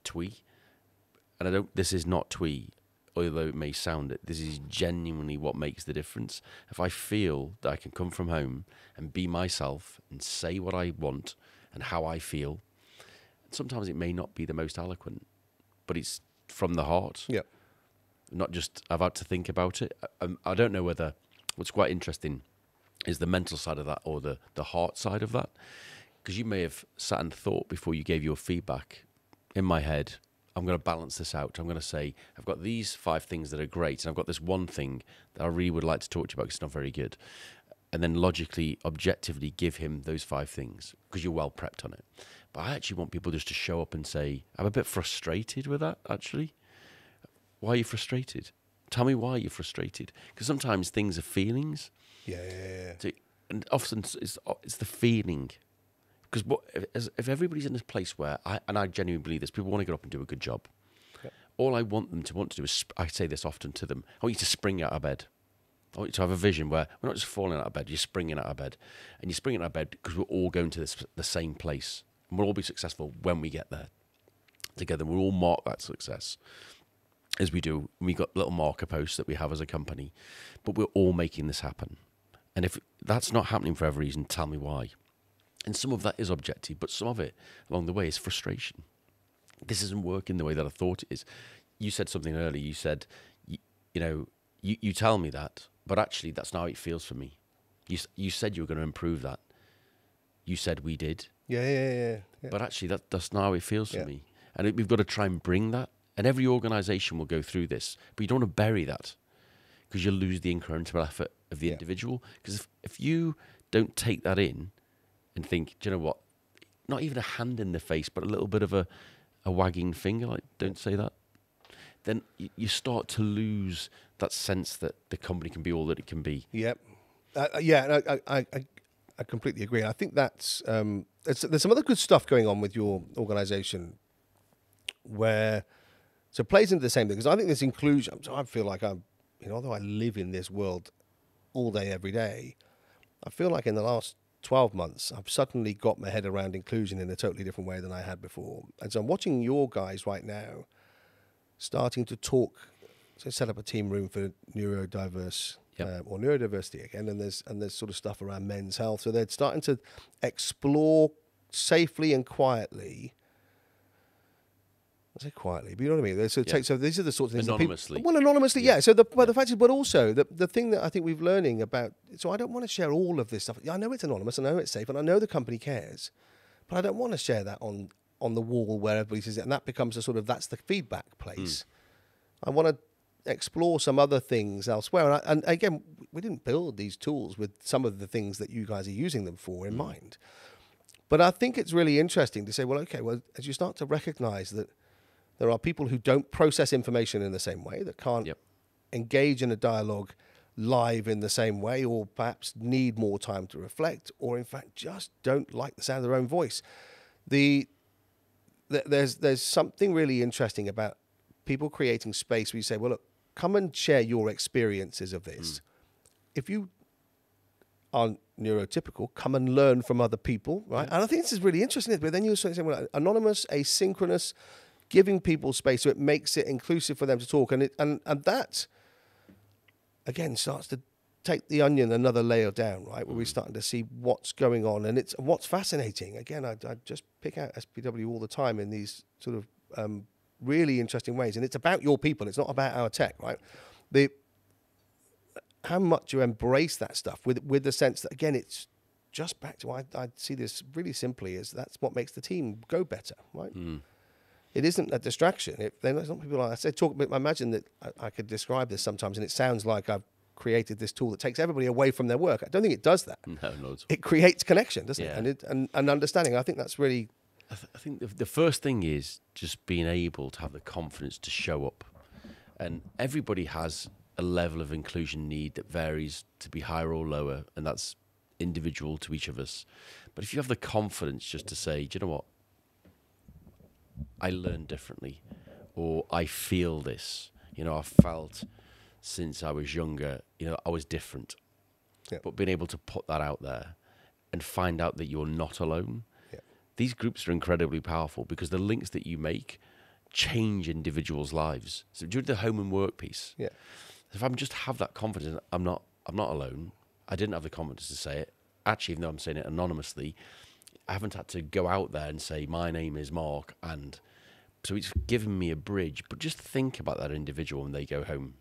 twee, and this is not twee, although it may sound it. This is genuinely what makes the difference. If I feel that I can come from home and be myself and say what I want and how I feel, sometimes it may not be the most eloquent, but it's from the heart. Yeah. Not just I've had to think about it. I don't know whether what's quite interesting is the mental side of that or the heart side of that. Because you may have sat and thought before you gave your feedback, in my head, I'm going to balance this out. I'm going to say, I've got these 5 things that are great, and I've got this one thing that I really would like to talk to you about because it's not very good. And then logically, objectively give him those 5 things because you're well prepped on it. But I actually want people just to show up and say, I'm a bit frustrated with that, actually. Why are you frustrated? Tell me why you're frustrated. Because sometimes things are feelings. Yeah. So, and often it's the feeling. Because if everybody's in this place where, I genuinely believe this, people want to get up and do a good job. Yep. All I want them to want to do is, I say this often to them, I want you to spring out of bed. I want you to have a vision where we're not just falling out of bed, you're springing out of bed. And you're springing out of bed because we're all going to the same place. And we'll all be successful when we get there together. We'll all mark that success as we do. We've got little marker posts that we have as a company. But we're all making this happen. And if that's not happening for every reason, tell me why. And some of that is objective, but some of it along the way is frustration. This isn't working the way that I thought it is. You said something earlier. You said, you tell me that, but actually that's not how it feels for me. You said you were going to improve that. You said we did. Yeah. But actually that's not how it feels for me. And we've got to try and bring that. And every organisation will go through this. But you don't want to bury that because you'll lose the incremental effort of the individual. Because if you don't take that in and think, do you know what, not even a hand in the face, but a little bit of a wagging finger, like, don't say that, then you start to lose that sense that the company can be all that it can be. Yep. I completely agree. I think that's there's some other good stuff going on with your organisation where so it plays into the same thing, because I think this inclusion. So I feel like although I live in this world all day every day, I feel like in the last 12 months I've suddenly got my head around inclusion in a totally different way than I had before. And so I'm watching your guys right now starting to talk. So set up a team room for neurodiverse. Or neurodiversity again, and there's sort of stuff around men's health. So they're starting to explore safely and quietly. I say quietly, but you know what I mean. So these are the sorts of things anonymously. That people, anonymously, yeah. So the fact is, but also the thing that I think we've learning about. So I don't want to share all of this stuff. I know it's anonymous, I know it's safe, and I know the company cares, but I don't want to share that on the wall where everybody sees it, and that becomes that's the feedback place. I want to explore some other things elsewhere. And again, we didn't build these tools with some of the things that you guys are using them for in mind. But I think it's really interesting to say, as you start to recognize that there are people who don't process information in the same way, that can't engage in a dialogue live in the same way, or perhaps need more time to reflect, or in fact just don't like the sound of their own voice. There's something really interesting about people creating space where you say, well, look, come and share your experiences of this. If you are neurotypical, come and learn from other people, right? And I think this is really interesting. But then you're saying, anonymous, asynchronous, giving people space so it makes it inclusive for them to talk. And that, again, starts to take the onion another layer down, right? Where we're starting to see what's going on. And it's what's fascinating. Again, I just pick out SPW all the time in these sort of really interesting ways, and it's about your people. It's not about our tech, right? How much you embrace that stuff with the sense that, again, it's just back to I see this really simply as that's what makes the team go better, right? It isn't a distraction. There's not people like I said. I imagine that I could describe this sometimes, and it sounds like I've created this tool that takes everybody away from their work. I don't think it does that. No. It creates connection, doesn't it? And understanding. I think that's really. I think the first thing is just being able to have the confidence to show up. And everybody has a level of inclusion need that varies to be higher or lower, and that's individual to each of us. But if you have the confidence just to say, do you know what, I learn differently, or I feel this, I've felt since I was younger, I was different. Yeah. But being able to put that out there and find out that you're not alone. These groups are incredibly powerful because the links that you make change individuals' lives. So during the home and work piece, if I'm just have that confidence, I'm not alone. I didn't have the confidence to say it. Actually, even though I'm saying it anonymously, I haven't had to go out there and say, my name is Mark. And so it's given me a bridge. But just think about that individual when they go home.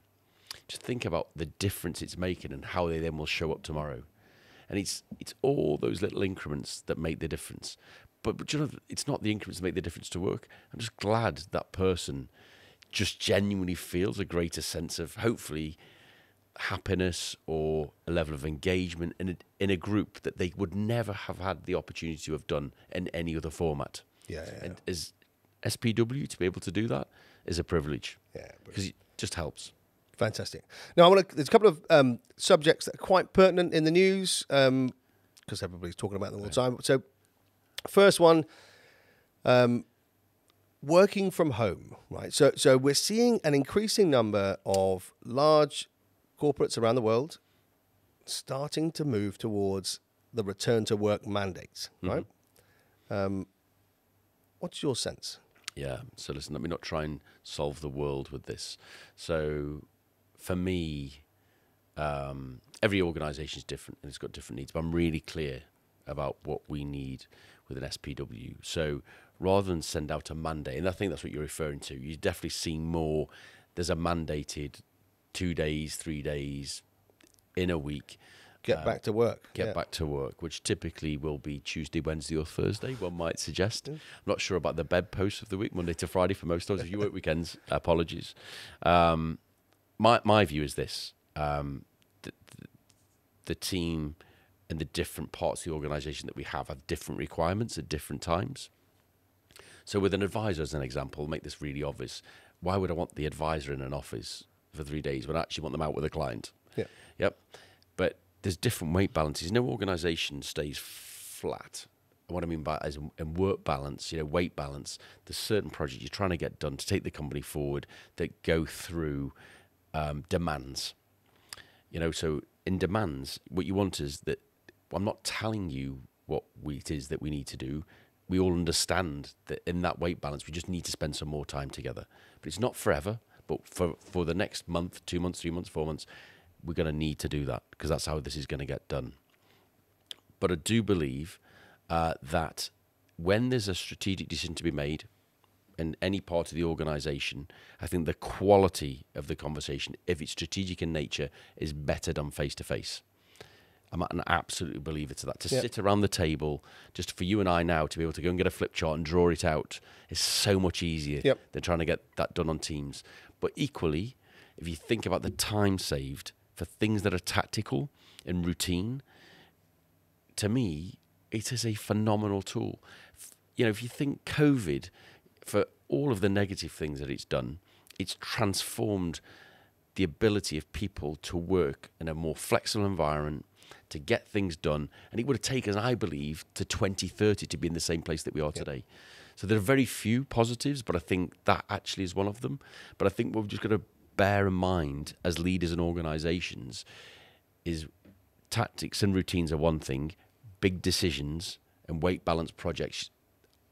Just think about the difference it's making and how they then will show up tomorrow. And it's all those little increments that make the difference. But it's not the increments that make the difference to work. I'm just glad that person just genuinely feels a greater sense of, hopefully, happiness or a level of engagement in a group that they would never have had the opportunity to have done in any other format. And as SPW, to be able to do that is a privilege. Because it just helps. Fantastic. Now, there's a couple of subjects that are quite pertinent in the news because everybody's talking about them all the time. So, first one, working from home, right? So we're seeing an increasing number of large corporates around the world starting to move towards the return to work mandate, right? What's your sense? Yeah. So listen, let me not try and solve the world with this. So for me, every organisation is different and it's got different needs, but I'm really clear about what we need with an SPW. So rather than send out a mandate, and I think that's what you're referring to, you definitely see more, there's a mandated 2 days, 3 days in a week. Get back to work. Get back to work, which typically will be Tuesday, Wednesday or Thursday, one might suggest. I'm not sure about the bedpost of the week, Monday to Friday for most of us. If you work weekends, apologies. My view is this. The team and the different parts of the organisation that we have different requirements at different times. So with an advisor, as an example, make this really obvious. Why would I want the advisor in an office for 3 days when I actually want them out with a client? Yeah. Yep. But there's different weight balances. No organisation stays flat. And what I mean by as in work balance, weight balance, there's certain projects you're trying to get done to take the company forward that go through demands. So in demands, what you want is that I'm not telling you what it is that we need to do. We all understand that in that weight balance, we just need to spend some more time together. But it's not forever. But for the next month, 2 months, 3 months, 4 months, we're going to need to do that because that's how this is going to get done. But I do believe that when there's a strategic decision to be made in any part of the organisation, I think the quality of the conversation, if it's strategic in nature, is better done face-to-face. I'm an absolute believer to that. To sit around the table, just for you and I now, to be able to go and get a flip chart and draw it out is so much easier than trying to get that done on Teams. But equally, if you think about the time saved for things that are tactical and routine, to me, it is a phenomenal tool. If you think COVID, for all of the negative things that it's done, it's transformed the ability of people to work in a more flexible environment, to get things done. And it would have taken, I believe, to 2030 to be in the same place that we are today. So there are very few positives, but I think that actually is one of them. But I think what we've just got to bear in mind as leaders and organizations is tactics and routines are one thing. Big decisions and weight balance projects,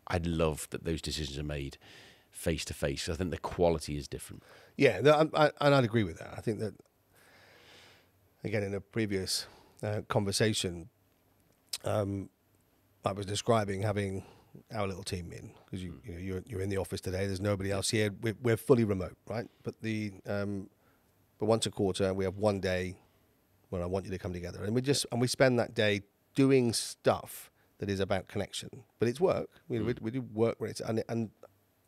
I'd love that those decisions are made face to face. I think the quality is different. Yeah, and I'd agree with that. I think that, again, in a previous conversation, I was describing having our little team in because you're in the office today. There's nobody else here. We're fully remote, right? But but once a quarter we have one day when I want you to come together, and we spend that day doing stuff that is about connection. But it's work. We do work, and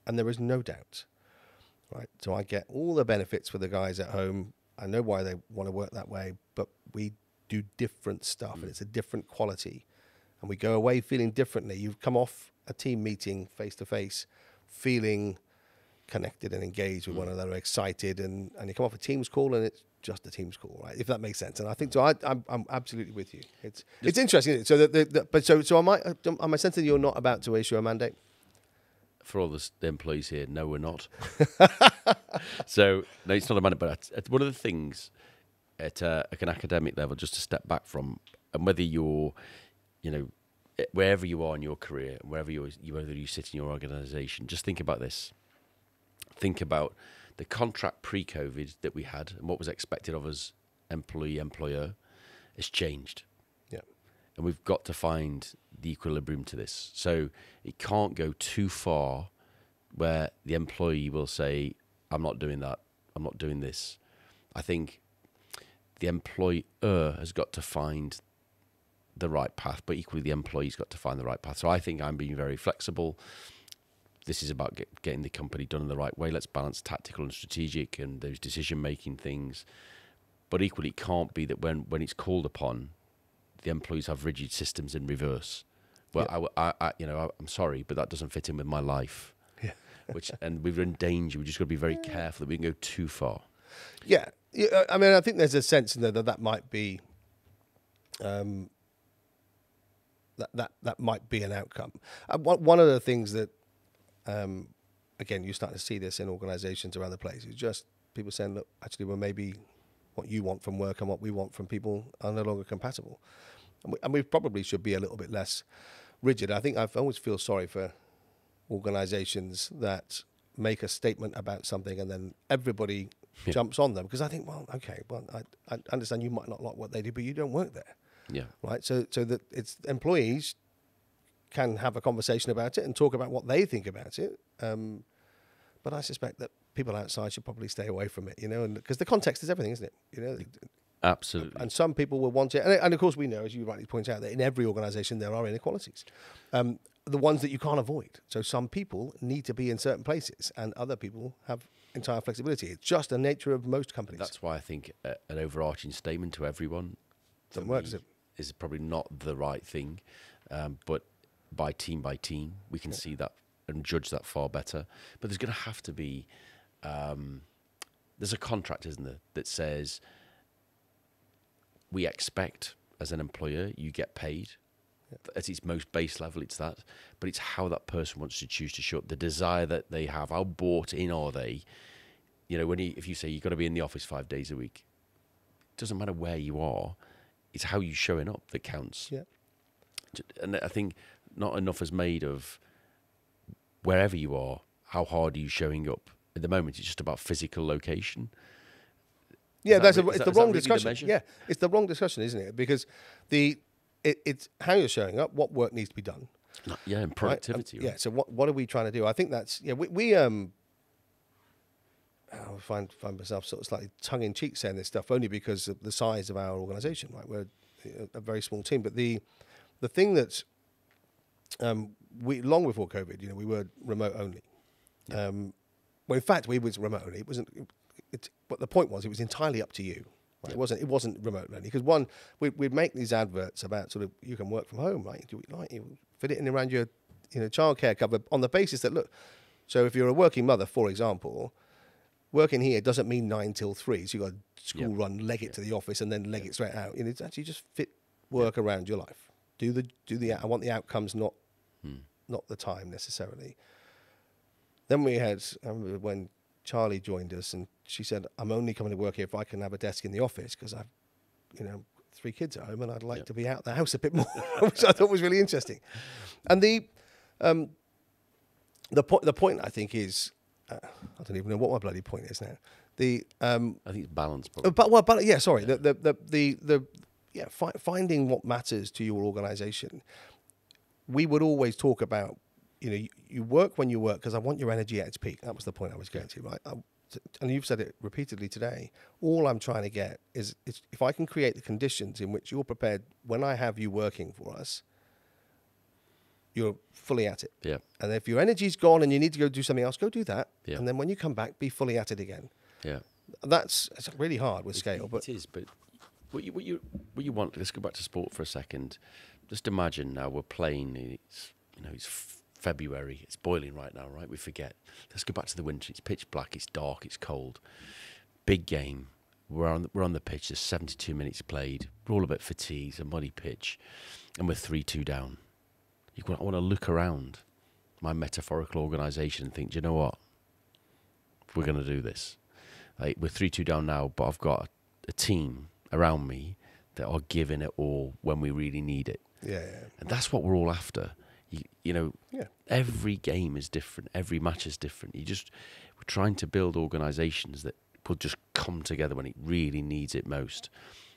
there is no doubt, right? So I get all the benefits for the guys at home. I know why they want to work that way, but we do different stuff, and it's a different quality, and we go away feeling differently. You've come off a team meeting face to face, feeling connected and engaged with one another, excited, and you come off a Teams call, and it's just a Teams call, right? If that makes sense. And I think so. I'm absolutely with you. It's interesting. So am I sensing you're not about to issue a mandate? For all the employees here, no, we're not. So no, it's not a mandate. But one of the things at an academic level, just to step back from, and whether you're, wherever you are in your career, whether you sit in your organisation, just think about this. Think about the contract pre-COVID that we had and what was expected of us, employee-employer, has changed. Yeah. And we've got to find the equilibrium to this. So it can't go too far where the employee will say, I'm not doing that, I'm not doing this. I think the employer has got to find the right path, but equally the employee's got to find the right path. So I think I'm being very flexible. This is about getting the company done in the right way. Let's balance tactical and strategic and those decision-making things. But equally, it can't be that when it's called upon, the employees have rigid systems in reverse. Well, yeah. I'm sorry, but that doesn't fit in with my life. Yeah. And we're in danger. We just got to be very careful that we can go too far. Yeah. I mean, I think there's a sense in there that might be that might be an outcome. One of the things that, again, you're starting to see this in organisations around the place is just people saying, look, actually, well, maybe what you want from work and what we want from people are no longer compatible. And we probably should be a little bit less rigid. I think I always feel sorry for organisations that make a statement about something and then everybody jumps on them, because I think, well, okay, well, I understand you might not like what they do, but you don't work there. Yeah. Right. So that it's employees can have a conversation about it and talk about what they think about it. But I suspect that people outside should probably stay away from it, and because the context is everything, isn't it? Absolutely. And some people will want it. And of course, we know, as you rightly point out, that in every organisation there are inequalities. The ones that you can't avoid. So some people need to be in certain places and other people have entire flexibility. It's just the nature of most companies. That's why I think an overarching statement to everyone doesn't work, does it? Is probably not the right thing. But by team, we can see that and judge that far better. But there's going to have to be, there's a contract, isn't there, that says we expect as an employer you get paid. At its most base level, it's that. But it's how that person wants to choose to show up, the desire that they have. How bought in are they? If you say you've got to be in the office 5 days a week, it doesn't matter where you are. It's how you're showing up that counts. Yeah. And I think not enough is made of wherever you are, how hard are you showing up? At the moment, it's just about physical location. Yeah, it's the wrong discussion. Yeah, it's the wrong discussion, isn't it? Because it's how you're showing up, what work needs to be done. Yeah, and productivity. Right? Yeah, so what are we trying to do? I think that's, we I find myself sort of slightly tongue-in-cheek saying this stuff only because of the size of our organisation, right? We're a very small team. But the thing that, we long before COVID, we were remote only. Yeah. Well, in fact, we was remote only. It wasn't. But the point was, it was entirely up to you. Right? Yeah. It wasn't remote only, because one, we'd make these adverts about sort of you can work from home, right? Do what you like, you fit it in around your childcare cover on the basis that, look, so if you're a working mother, for example, working here doesn't mean 9 till 3. So you got a school run, leg it to the office, and then leg it straight out. It's actually just fit work around your life. I want the outcomes, not the time necessarily. Then we had, I remember when Charlie joined us, and she said, I'm only coming to work here if I can have a desk in the office, because I've 3 kids at home and I'd like to be out the house a bit more, which I thought was really interesting. And the point I think is, I don't even know what my bloody point is now. I think it's balance. Probably. Finding what matters to your organisation. We would always talk about, you work when you work because I want your energy at its peak. That was the point I was going to, right? And you've said it repeatedly today. All I'm trying to get is if I can create the conditions in which you're prepared when I have you working for us, you're fully at it. Yeah. And if your energy's gone and you need to go do something else, go do that. Yeah. And then when you come back, be fully at it again. Yeah. It's really hard with scale. But it is, but what you want, let's go back to sport for a second. Just imagine now we're playing, it's February, it's boiling right now, right? We forget. Let's go back to the winter. It's pitch black, it's dark, it's cold. Big game. We're on the pitch, there's 72 minutes played. We're all a bit fatigued, it's a muddy pitch, and we're 3-2 down. I want to look around my metaphorical organisation and think, do you know what? We're going to do this. We're 3-2 down now, but I've got a team around me that are giving it all when we really need it. Yeah. And that's what we're all after. Every game is different. Every match is different. We're trying to build organisations that will just come together when it really needs it most.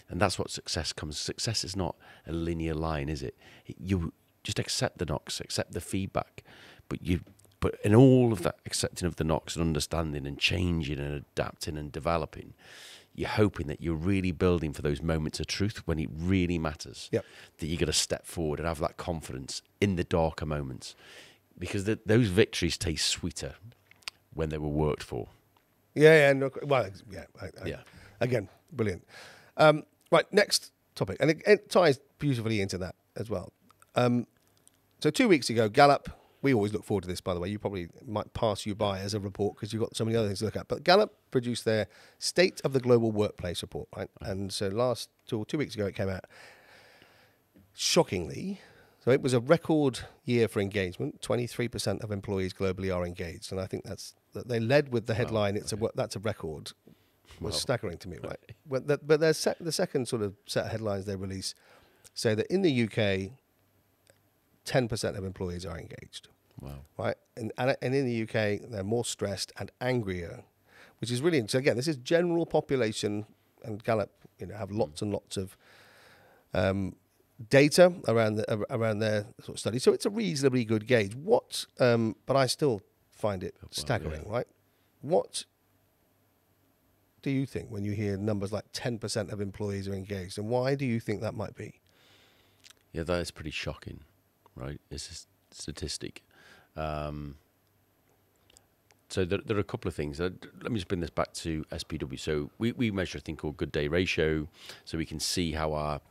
And that's what success comes. Success is not a linear line, is it? You just accept the knocks, accept the feedback. But in all of that accepting of the knocks and understanding and changing and adapting and developing, you're hoping that you're really building for those moments of truth when it really matters. Yep. That you're going to step forward and have that confidence in the darker moments. Because those victories taste sweeter when they were worked for. Again, brilliant. Right, next topic. And it ties beautifully into that as well. So 2 weeks ago, Gallup we always look forward to this, by the way. You probably might pass you by as a report because you've got so many other things to look at. But Gallup produced their State of the Global Workplace report, right? And so 2 weeks ago it came out. Shockingly, so it was a record year for engagement. 23% of employees globally are engaged, and I think that they led with the headline. That's a record. Was staggering to me, right? But the second sort of set of headlines they release say that in the UK, 10% of employees are engaged. Wow. Right, and in the UK, they're more stressed and angrier, which is really interesting. Again, this is general population, and Gallup, have lots and lots of data around their sort of study. So it's a reasonably good gauge. But I still find it staggering, right? What do you think when you hear numbers like 10% of employees are engaged, and why do you think that might be? Yeah, that is pretty shocking, right? It's a statistic. So there are a couple of things. Let me just bring this back to SPW. So we measure a thing called good day ratio, so we can see how our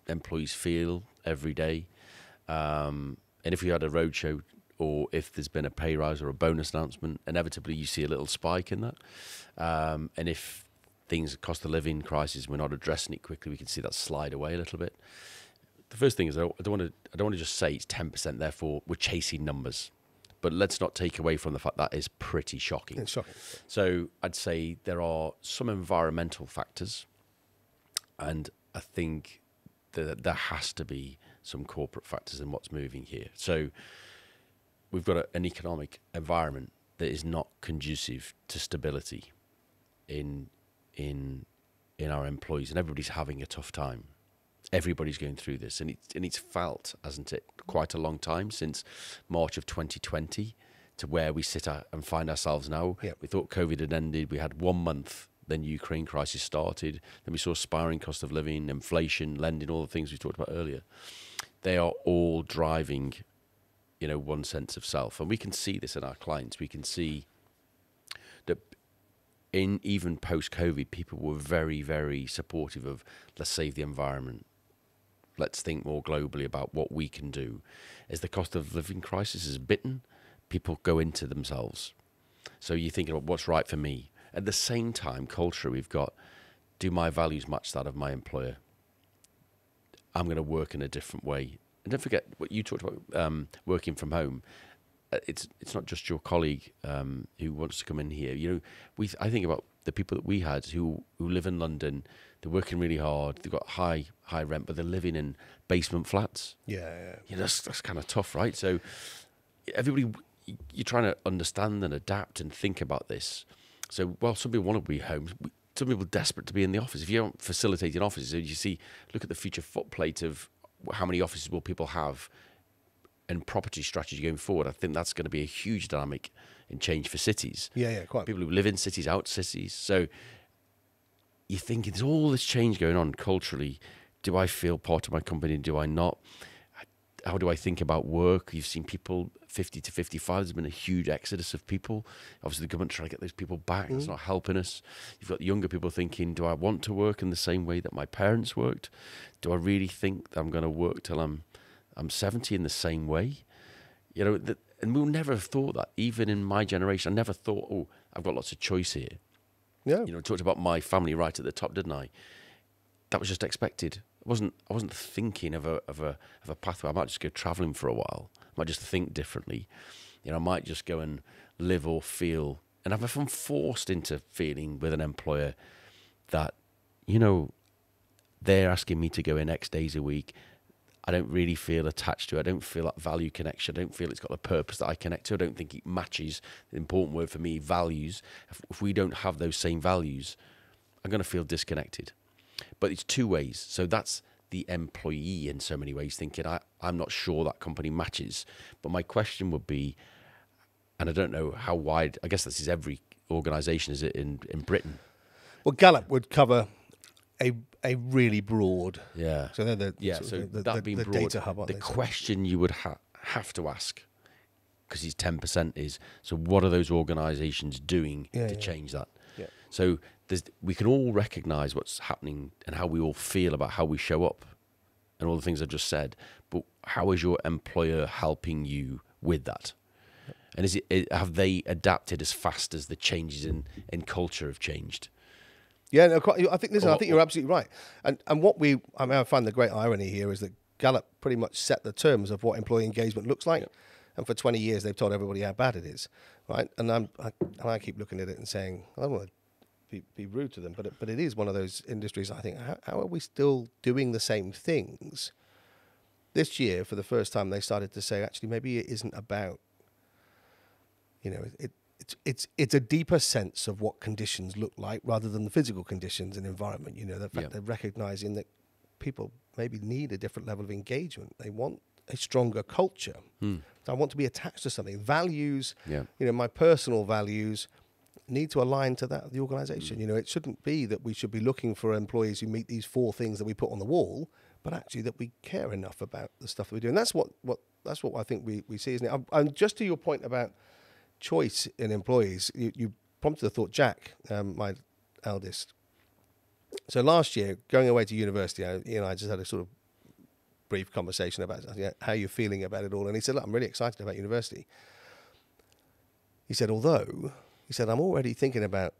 employees feel every day. And if we had a roadshow, or if there's been a pay rise or a bonus announcement, inevitably you see a little spike in that. And if things, cost of living crisis, we're not addressing it quickly, we can see that slide away a little bit. The first thing is I don't want to just say it's 10%, therefore we're chasing numbers. But let's not take away from the fact that is pretty shocking. It's shocking. So I'd say there are some environmental factors, and I think that there has to be some corporate factors in what's moving here. So we've got an economic environment that is not conducive to stability in our employees, and everybody's having a tough time. Everybody's going through this, and it's felt, hasn't it, quite a long time, since March of 2020 to where we sit at and find ourselves now. Yep. We thought COVID had ended. We had 1 month, then Ukraine crisis started. Then we saw spiraling cost of living, inflation, lending, all the things we talked about earlier. They are all driving, one sense of self. And we can see this in our clients. We can see that in even post-COVID, people were very, very supportive of, let's save the environment. Let's think more globally about what we can do. As the cost of living crisis is bitten, people go into themselves. So you're thinking about what's right for me. At the same time, culture, we've got, do my values match that of my employer? I'm going to work in a different way. And don't forget what you talked about, working from home. It's not just your colleague who wants to come in here. I think about the people that we had who live in London. They're working really hard. They've got high rent, but they're living in basement flats. Yeah. That's kind of tough, right? So everybody, you're trying to understand and adapt and think about this. So while some people want to be home, some people are desperate to be in the office. If you don't facilitate in offices, you look at the future footplate of how many offices will people have and property strategy going forward. I think that's going to be a huge dynamic in change for cities. Yeah, quite. People who live in cities, out cities. So you're thinking there's all this change going on culturally. Do I feel part of my company? Do I not? How do I think about work? You've seen people 50 to 55. There's been a huge exodus of people. Obviously, the government trying to get those people back. It's not helping us. You've got the younger people thinking, do I want to work in the same way that my parents worked? Do I really think that I'm going to work till I'm 70 in the same way? And we'll never have thought that. Even in my generation, I never thought, I've got lots of choice here. Yeah. I talked about my family right at the top, didn't I? That was just expected. I wasn't thinking of a pathway. I might just go travelling for a while. I might just think differently. I might just go and live or feel. And if I'm forced into feeling with an employer that, they're asking me to go in X days a week, I don't really feel attached to it. I don't feel that value connection. I don't feel it's got a purpose that I connect to. I don't think it matches the important word for me, values. If we don't have those same values, I'm going to feel disconnected. But it's two ways. So that's the employee in so many ways thinking, I'm not sure that company matches. But my question would be, and I don't know how wide, I guess this is every organisation, is it in Britain? Well, Gallup would cover a really broad. Yeah. So they're the broad, data hub. The question you would have to ask, because it's 10%, is, so what are those organisations doing to change that? Yeah. So we can all recognise what's happening and how we all feel about how we show up and all the things I've just said, but how is your employer helping you with that? And have they adapted as fast as the changes in culture have changed? Yeah, no, I think you're absolutely right. And I find the great irony here is that Gallup pretty much set the terms of what employee engagement looks like, and for 20 years they've told everybody how bad it is, right? And I keep looking at it and saying, I don't want to be rude to them, but it is one of those industries. I think, how are we still doing the same things? This year, for the first time, they started to say, actually, maybe it isn't about, it's a deeper sense of what conditions look like rather than the physical conditions and environment. The fact they're recognizing that people maybe need a different level of engagement. They want a stronger culture. I want to be attached to something. Values, my personal values need to align to that of the organization. It shouldn't be that we should be looking for employees who meet these 4 things that we put on the wall, but actually that we care enough about the stuff that we do. And that's what I think we see, isn't it? And just to your point about choice in employees, you prompted the thought. Jack, my eldest. So last year, going away to university, I just had a sort of brief conversation about how you're feeling about it all. And he said, look, I'm really excited about university. He said, I'm already thinking about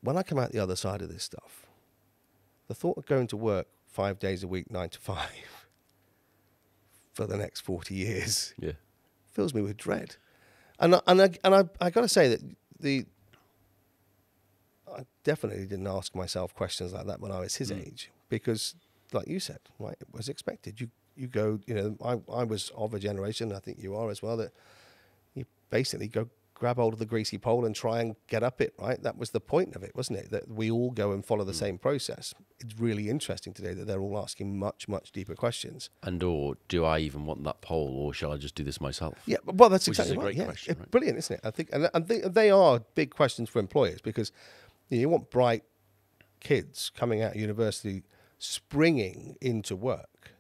when I come out the other side of this stuff, the thought of going to work 5 days a week, 9 to 5 for the next 40 years fills me with dread. And I got to say that I definitely didn't ask myself questions like that when I was his age, because, like you said, right, it was expected. You go, I was of a generation, I think you are as well, that you basically go grab hold of the greasy pole and try and get up it, right? That was the point of it, wasn't it? That we all go and follow the same process. It's really interesting today that they're all asking much, much deeper questions. Or do I even want that pole, or shall I just do this myself? Yeah, well, that's exactly right. Which is a great question, right? Brilliant, isn't it? I think they are big questions for employers, because you want bright kids coming out of university springing into work.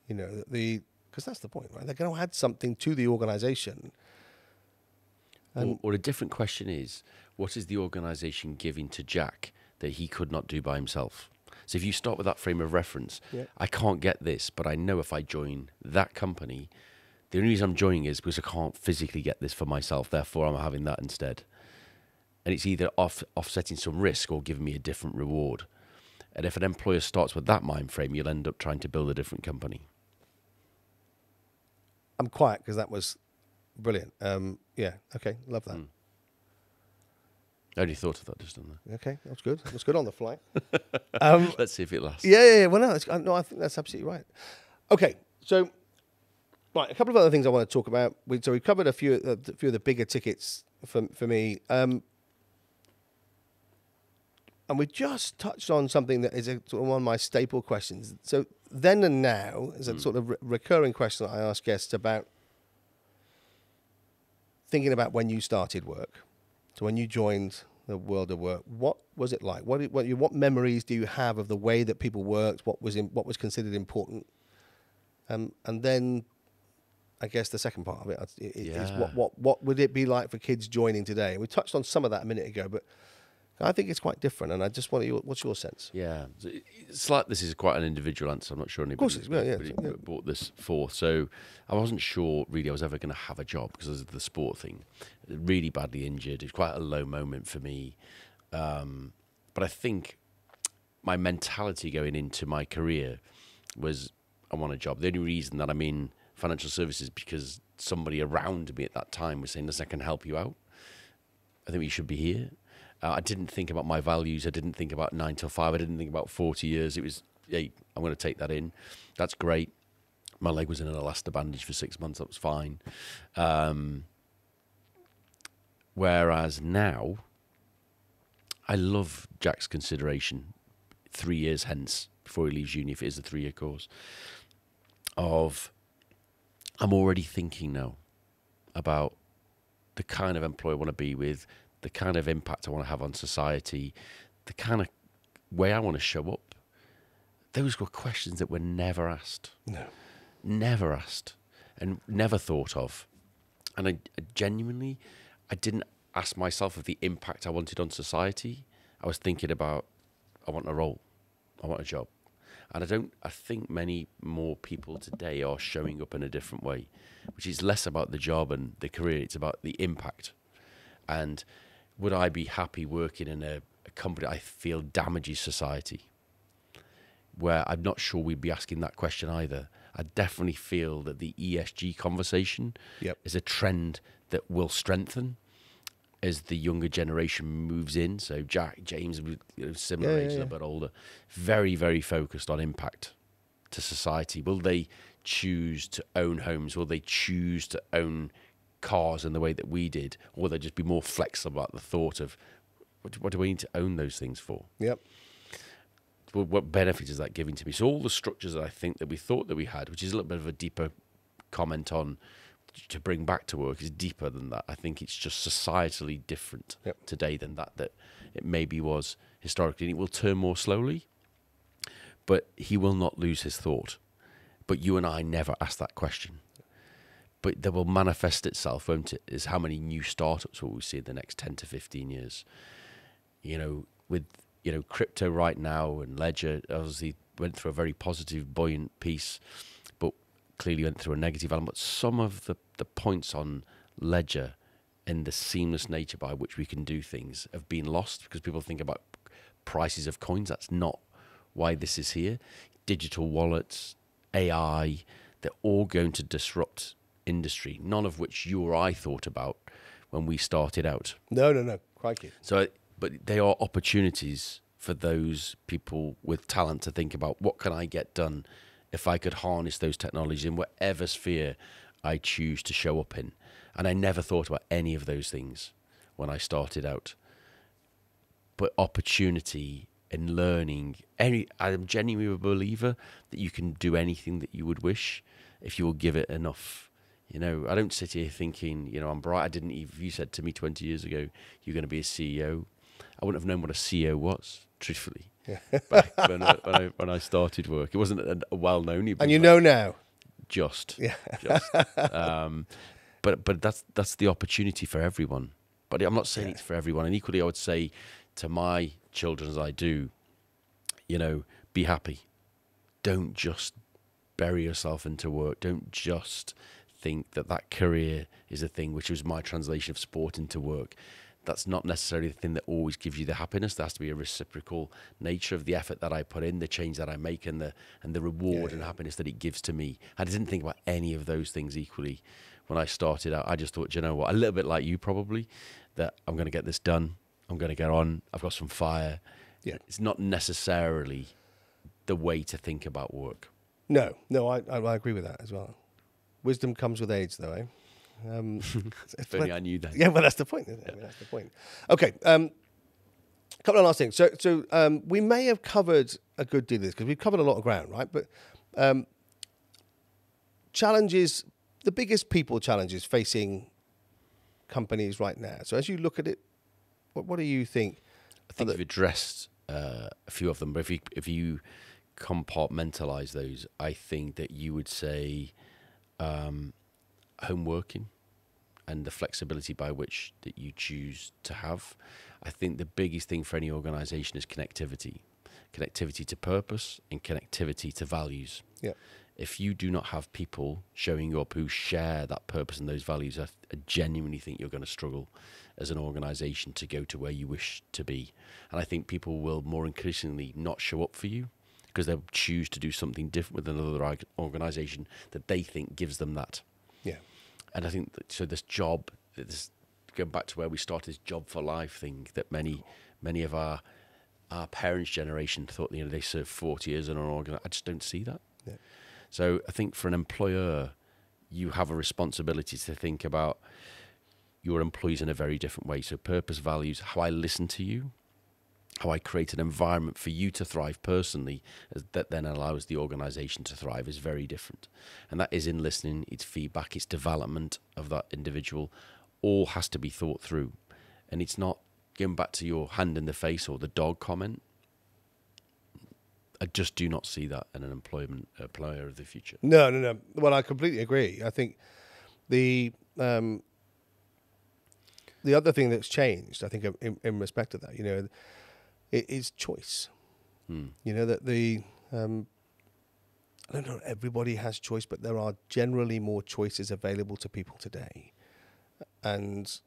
Because that's the point, right? They're going to add something to the organisation. Or a different question is, what is the organisation giving to Jack that he could not do by himself? So if you start with that frame of reference, I can't get this, but I know if I join that company, the only reason I'm joining is because I can't physically get this for myself, therefore I'm having that instead. And it's either offsetting some risk or giving me a different reward. And if an employer starts with that mind frame, you'll end up trying to build a different company. I'm quiet because that was brilliant. Okay, love that. I only thought of that just on there. Okay, that's good. That's good on the fly. Let's see if it lasts. Yeah. Well, no, I think that's absolutely right. Okay, so right, a couple of other things I want to talk about. So we covered a few of the bigger tickets for me, and we just touched on something that is sort of one of my staple questions. So then and now is a sort of recurring question that I ask guests about thinking about when you started work. So when you joined the world of work, what was it like? What memories do you have of the way that people worked? What was considered important? And then, I guess the second part of it is what would it be like for kids joining today? We touched on some of that a minute ago, but I think it's quite different. And I just what's your sense? Yeah, it's like this is quite an individual answer. I'm not sure anybody brought this forth. So I wasn't sure really I was ever going to have a job because of the sport thing. Really badly injured. It was quite a low moment for me. But I think my mentality going into my career was I want a job. The only reason that I'm in financial services is because somebody around me at that time was saying, listen, I can help you out. I think you should be here. I didn't think about my values. I didn't think about 9 to 5. I didn't think about 40 years. It was, hey, I'm going to take that in. That's great. My leg was in an elaster bandage for 6 months. That was fine. Whereas now, I love Jack's consideration 3 years hence, before he leaves uni, if it is a 3-year course, of I'm already thinking now about the kind of employer I want to be with, the kind of impact I want to have on society, the kind of way I want to show up. Those were questions that were never asked. No. Never asked and never thought of. And I genuinely didn't ask myself of the impact I wanted on society. I was thinking about, I want a role. I want a job. And I think many more people today are showing up in a different way, which is less about the job and the career. It's about the impact. And would I be happy working in a company I feel damages society? Where I'm not sure we'd be asking that question either. I definitely feel that the ESG conversation is a trend that will strengthen as the younger generation moves in. So James, similar age, a little bit older, very, very focused on impact to society. Will they choose to own homes? Will they choose to own cars in the way that we did? Or will they just be more flexible about the thought of, what do we need to own those things for? Yep. What benefit is that giving to me? So all the structures that I think that we thought that we had, which is a little bit of a deeper comment on to bring back to work, is deeper than that. I think it's just societally different today than that it maybe was historically. And it will turn more slowly, but he will not lose his thought. But you and I never ask that question. But that will manifest itself, won't it, is how many new startups will we see in the next 10 to 15 years. With crypto right now, and Ledger obviously went through a very positive, buoyant piece, but clearly went through a negative element. Some of the points on Ledger and the seamless nature by which we can do things have been lost because people think about prices of coins. That's not why this is here. Digital wallets, AI, they're all going to disrupt industry, none of which you or I thought about when we started out. No, crikey. So, but they are opportunities for those people with talent to think about, what can I get done if I could harness those technologies in whatever sphere I choose to show up in. And I never thought about any of those things when I started out. But opportunity and learning, I'm genuinely a believer that you can do anything that you would wish if you will give it enough. I don't sit here thinking, I'm bright. If you said to me 20 years ago, you're going to be a CEO, I wouldn't have known what a CEO was, truthfully. Back when I started work, it wasn't a well-known. And you know now. Just. But that's the opportunity for everyone. But I'm not saying it's for everyone. And equally, I would say to my children, as I do, be happy. Don't just bury yourself into work. Don't just think that career is a thing, which was my translation of sport into work. That's not necessarily the thing that always gives you the happiness. There has to be a reciprocal nature of the effort that I put in, the change that I make, and the reward and happiness that it gives to me. I didn't think about any of those things equally when I started out. I just thought, a little bit like you probably, that I'm going to get this done. I'm going to get on. I've got some fire. Yeah. It's not necessarily the way to think about work. No, I agree with that as well. Wisdom comes with age, though, eh? If only I knew that. Yeah, well, that's the point, isn't it? That's the point. Okay, a couple of last things. So we may have covered a good deal of this because we've covered a lot of ground, right? But challenges, the biggest people challenges facing companies right now. So as you look at it, what do you think? I think you've addressed a few of them, but if you compartmentalize those, I think that you would say home working and the flexibility by which that you choose to have. I think the biggest thing for any organization is connectivity to purpose and connectivity to values. Yeah. If you do not have people showing up who share that purpose and those values, I genuinely think you're going to struggle as an organization to go to where you wish to be. And I think people will more increasingly not show up for you because they'll choose to do something different with another organization that they think gives them that. Yeah. And I think so this job, going back to where we started, this job for life thing that many of our parents' generation thought, they served 40 years in an organization. I just don't see that. Yeah. So I think for an employer, you have a responsibility to think about your employees in a very different way. So purpose, values, how I listen to you, how I create an environment for you to thrive personally that then allows the organization to thrive is very different. And that is in listening, it's feedback, it's development of that individual, all has to be thought through. And it's not going back to your hand in the face or the dog comment. I just do not see that in an employer of the future. No. Well, I completely agree. I think the other thing that's changed, I think, in respect to that, it is choice. That the I don't know, everybody has choice, but there are generally more choices available to people today. And,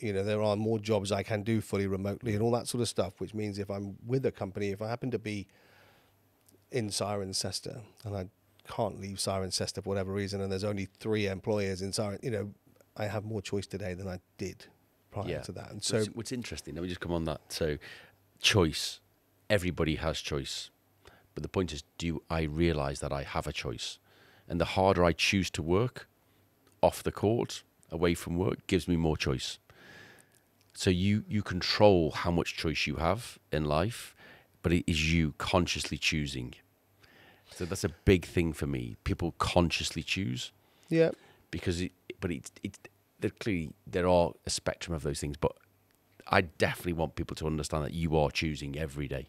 there are more jobs I can do fully remotely and all that sort of stuff, which means if I'm with a company, if I happen to be in Cirencester and I can't leave Cirencester for whatever reason, and there's only 3 employers in Cirencester, I have more choice today than I did prior to that. And so what's interesting, let me just come on that. So choice, everybody has choice. But the point is, do I realise that I have a choice? And the harder I choose to work off the court, away from work, gives me more choice. So you control how much choice you have in life, but it is you consciously choosing. So that's a big thing for me. People consciously choose. Yeah. Because clearly there are a spectrum of those things, but I definitely want people to understand that you are choosing every day.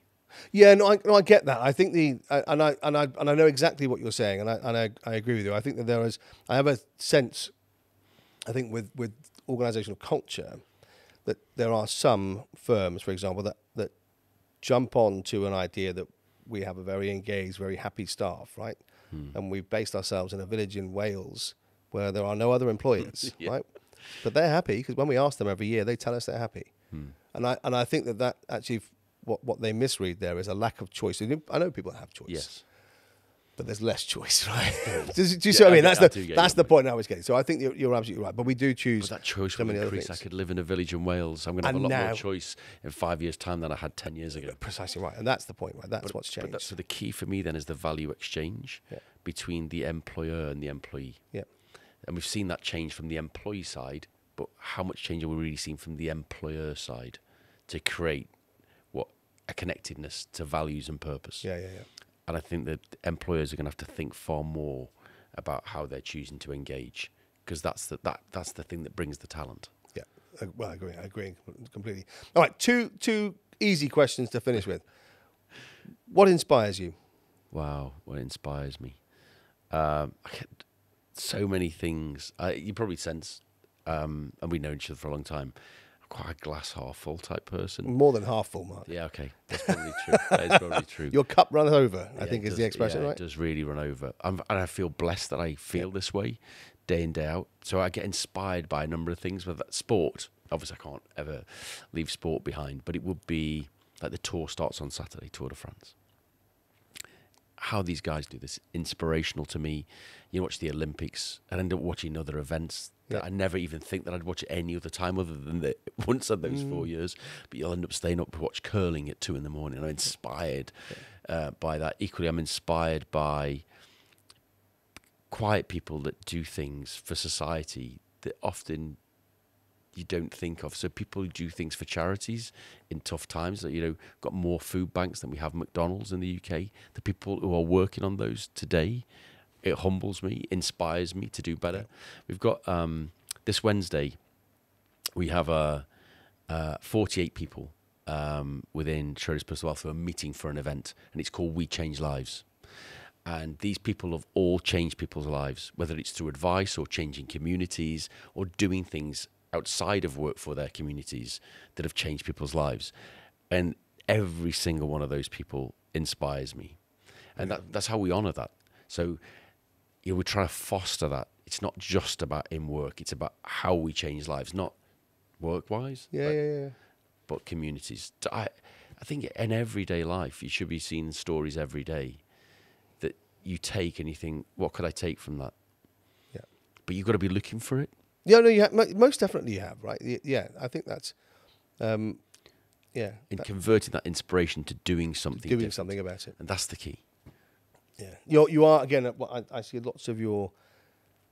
Yeah, no, I get that. I think I know exactly what you're saying, and I agree with you. I think that I have a sense, I think with organizational culture, that there are some firms, for example, that jump on to an idea that we have a very engaged, very happy staff, right? And we've based ourselves in a village in Wales where there are no other employers, right? But they're happy because when we ask them every year, they tell us they're happy. And I think that actually what they misread there is a lack of choice. I know people have choice. Yes. But there's less choice, right? do you see what I mean? That's the point I was getting. So I think you're absolutely right. But we do choose. But that choice will increase. I could live in a village in Wales. I'm going to have a lot more choice in 5 years' time than I had 10 years ago. Precisely right. And that's the point, right? That's what's changed. So the key for me then is the value exchange between the employer and the employee. Yeah. And we've seen that change from the employee side, but how much change have we really seen from the employer side to create a connectedness to values and purpose? Yeah. And I think that employers are going to have to think far more about how they're choosing to engage, because that's the thing that brings the talent. Yeah, well, I agree completely. All right, two easy questions to finish with. What inspires you? Wow, what inspires me? So many things. You probably sense, and we've known each other for a long time, quite a glass half full type person. More than half full, Mark. Yeah, okay. That's probably true. That is probably true. Your cup runs over, I think is the expression, right? It does really run over. And I feel blessed that I feel this way day in, day out. So I get inspired by a number of things, whether that's sport. Obviously, I can't ever leave sport behind, but it would be like the tour starts on Saturday, Tour de France. How these guys do this, inspirational to me. You watch the Olympics and end up watching other events that I never even think that I'd watch at any other time other than once in those 4 years. But you'll end up staying up to watch curling at 2 a.m. I'm inspired by that. Equally, I'm inspired by quiet people that do things for society that often you don't think of. So people who do things for charities in tough times, that got more food banks than we have McDonald's in the UK. The people who are working on those today, it humbles me, inspires me to do better. We've got this Wednesday, we have 48 people within Schroders Personal Wealth who are meeting for an event, and it's called We Change Lives. And these people have all changed people's lives, whether it's through advice or changing communities or doing things outside of work for their communities that have changed people's lives. And every single one of those people inspires me. And that's how we honour that. So we're trying to foster that. It's not just about in work. It's about how we change lives, not work-wise. But communities. I think in everyday life, you should be seeing stories every day that you take and you think, what could I take from that? Yeah. But you've got to be looking for it. Yeah, no, you have, most definitely you have, right? Yeah, I think that's, in converting that inspiration to doing something. Doing something about it. And that's the key. Yeah. You are, again, I see lots of your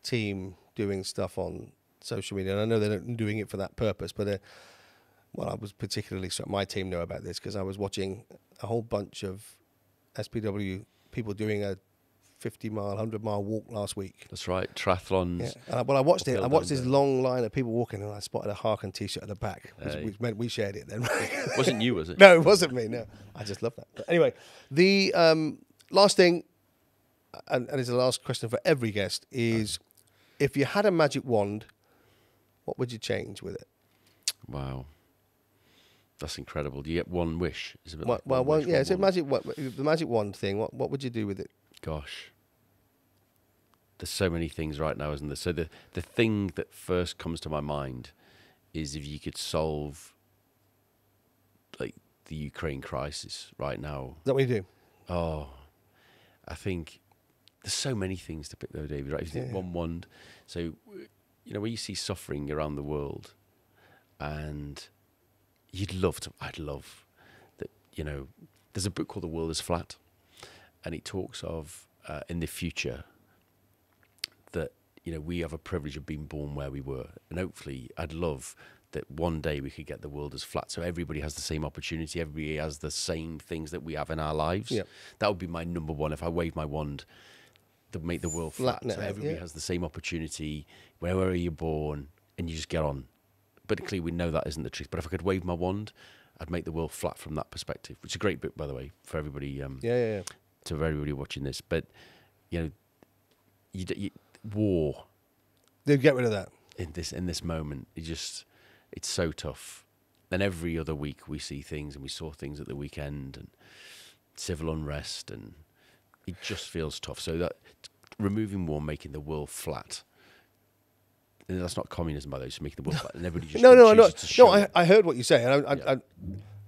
team doing stuff on social media, and I know they're not doing it for that purpose, but, I was particularly struck, my team know about this, because I was watching a whole bunch of SPW people doing a 50-mile, 100-mile walk last week. That's right, triathlons. Yeah. I watched it. I watched this long line of people walking, and I spotted a Harkin T-shirt at the back, which meant we shared it then. It wasn't you, was it? No, it wasn't me. No, I just love that. But anyway, the last thing, and it's the last question for every guest, is if you had a magic wand, what would you change with it? Wow. That's incredible. Do you get one wish? It's a bit the magic wand thing. What would you do with it? Gosh. there's so many things right now, isn't there? So the thing that first comes to my mind is if you could solve like the Ukraine crisis right now. Is that what you do? Oh, I think there's so many things to pick though, David, right? If you think one wand, so, you know, when you see suffering around the world, and I'd love that, you know, there's a book called The World is Flat, and it talks of, in the future, that, you know, we have a privilege of being born where we were. And hopefully, I'd love that one day we could get the world as flat, so everybody has the same opportunity, everybody has the same things that we have in our lives. Yep. That would be my number one. If I wave my wand, to make the world flat, so everybody has the same opportunity wherever you're born, and you just get on. But clearly, we know that isn't the truth. But if I could wave my wand, I'd make the world flat from that perspective, which is a great book, by the way, for everybody. To everybody watching this. But you know, war. They'd get rid of that in this moment. It's so tough. And every other week we see things, and we saw things at the weekend, and civil unrest, and it just feels tough. So that removing war, making the world flat. And that's not communism, by the way. It's making the world flat, and everybody just no. I heard what you say, and I,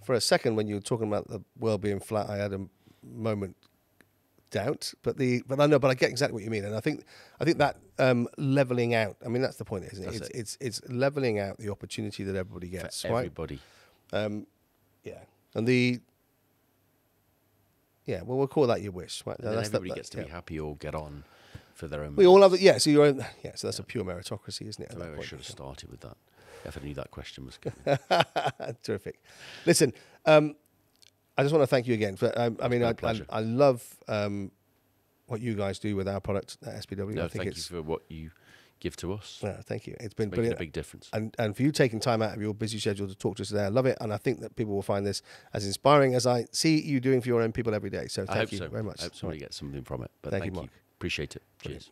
for a second when you were talking about the world being flat, I had a moment doubt, but I get exactly what you mean, and I think that leveling out. I mean, that's the point, isn't it? It's leveling out the opportunity that everybody gets. For everybody. And well, we'll call that your wish. Right? And then everybody gets to be happy or get on for their own. We all have it. Yeah. So your own. Yeah. So that's a pure meritocracy, isn't it? So maybe I should have started with that. If I knew that question was coming. Terrific. Listen, I just want to thank you again. For, I love what you guys do with our product at SPW. No, thank you for what you give to us. Yeah, thank you. It's been making brilliant. A big difference. And for you taking time out of your busy schedule to talk to us today, I love it. And I think that people will find this as inspiring as I see you doing for your own people every day. So thank you very much. I hope somebody gets something from it. But thank you, Mark. Appreciate it. Cheers.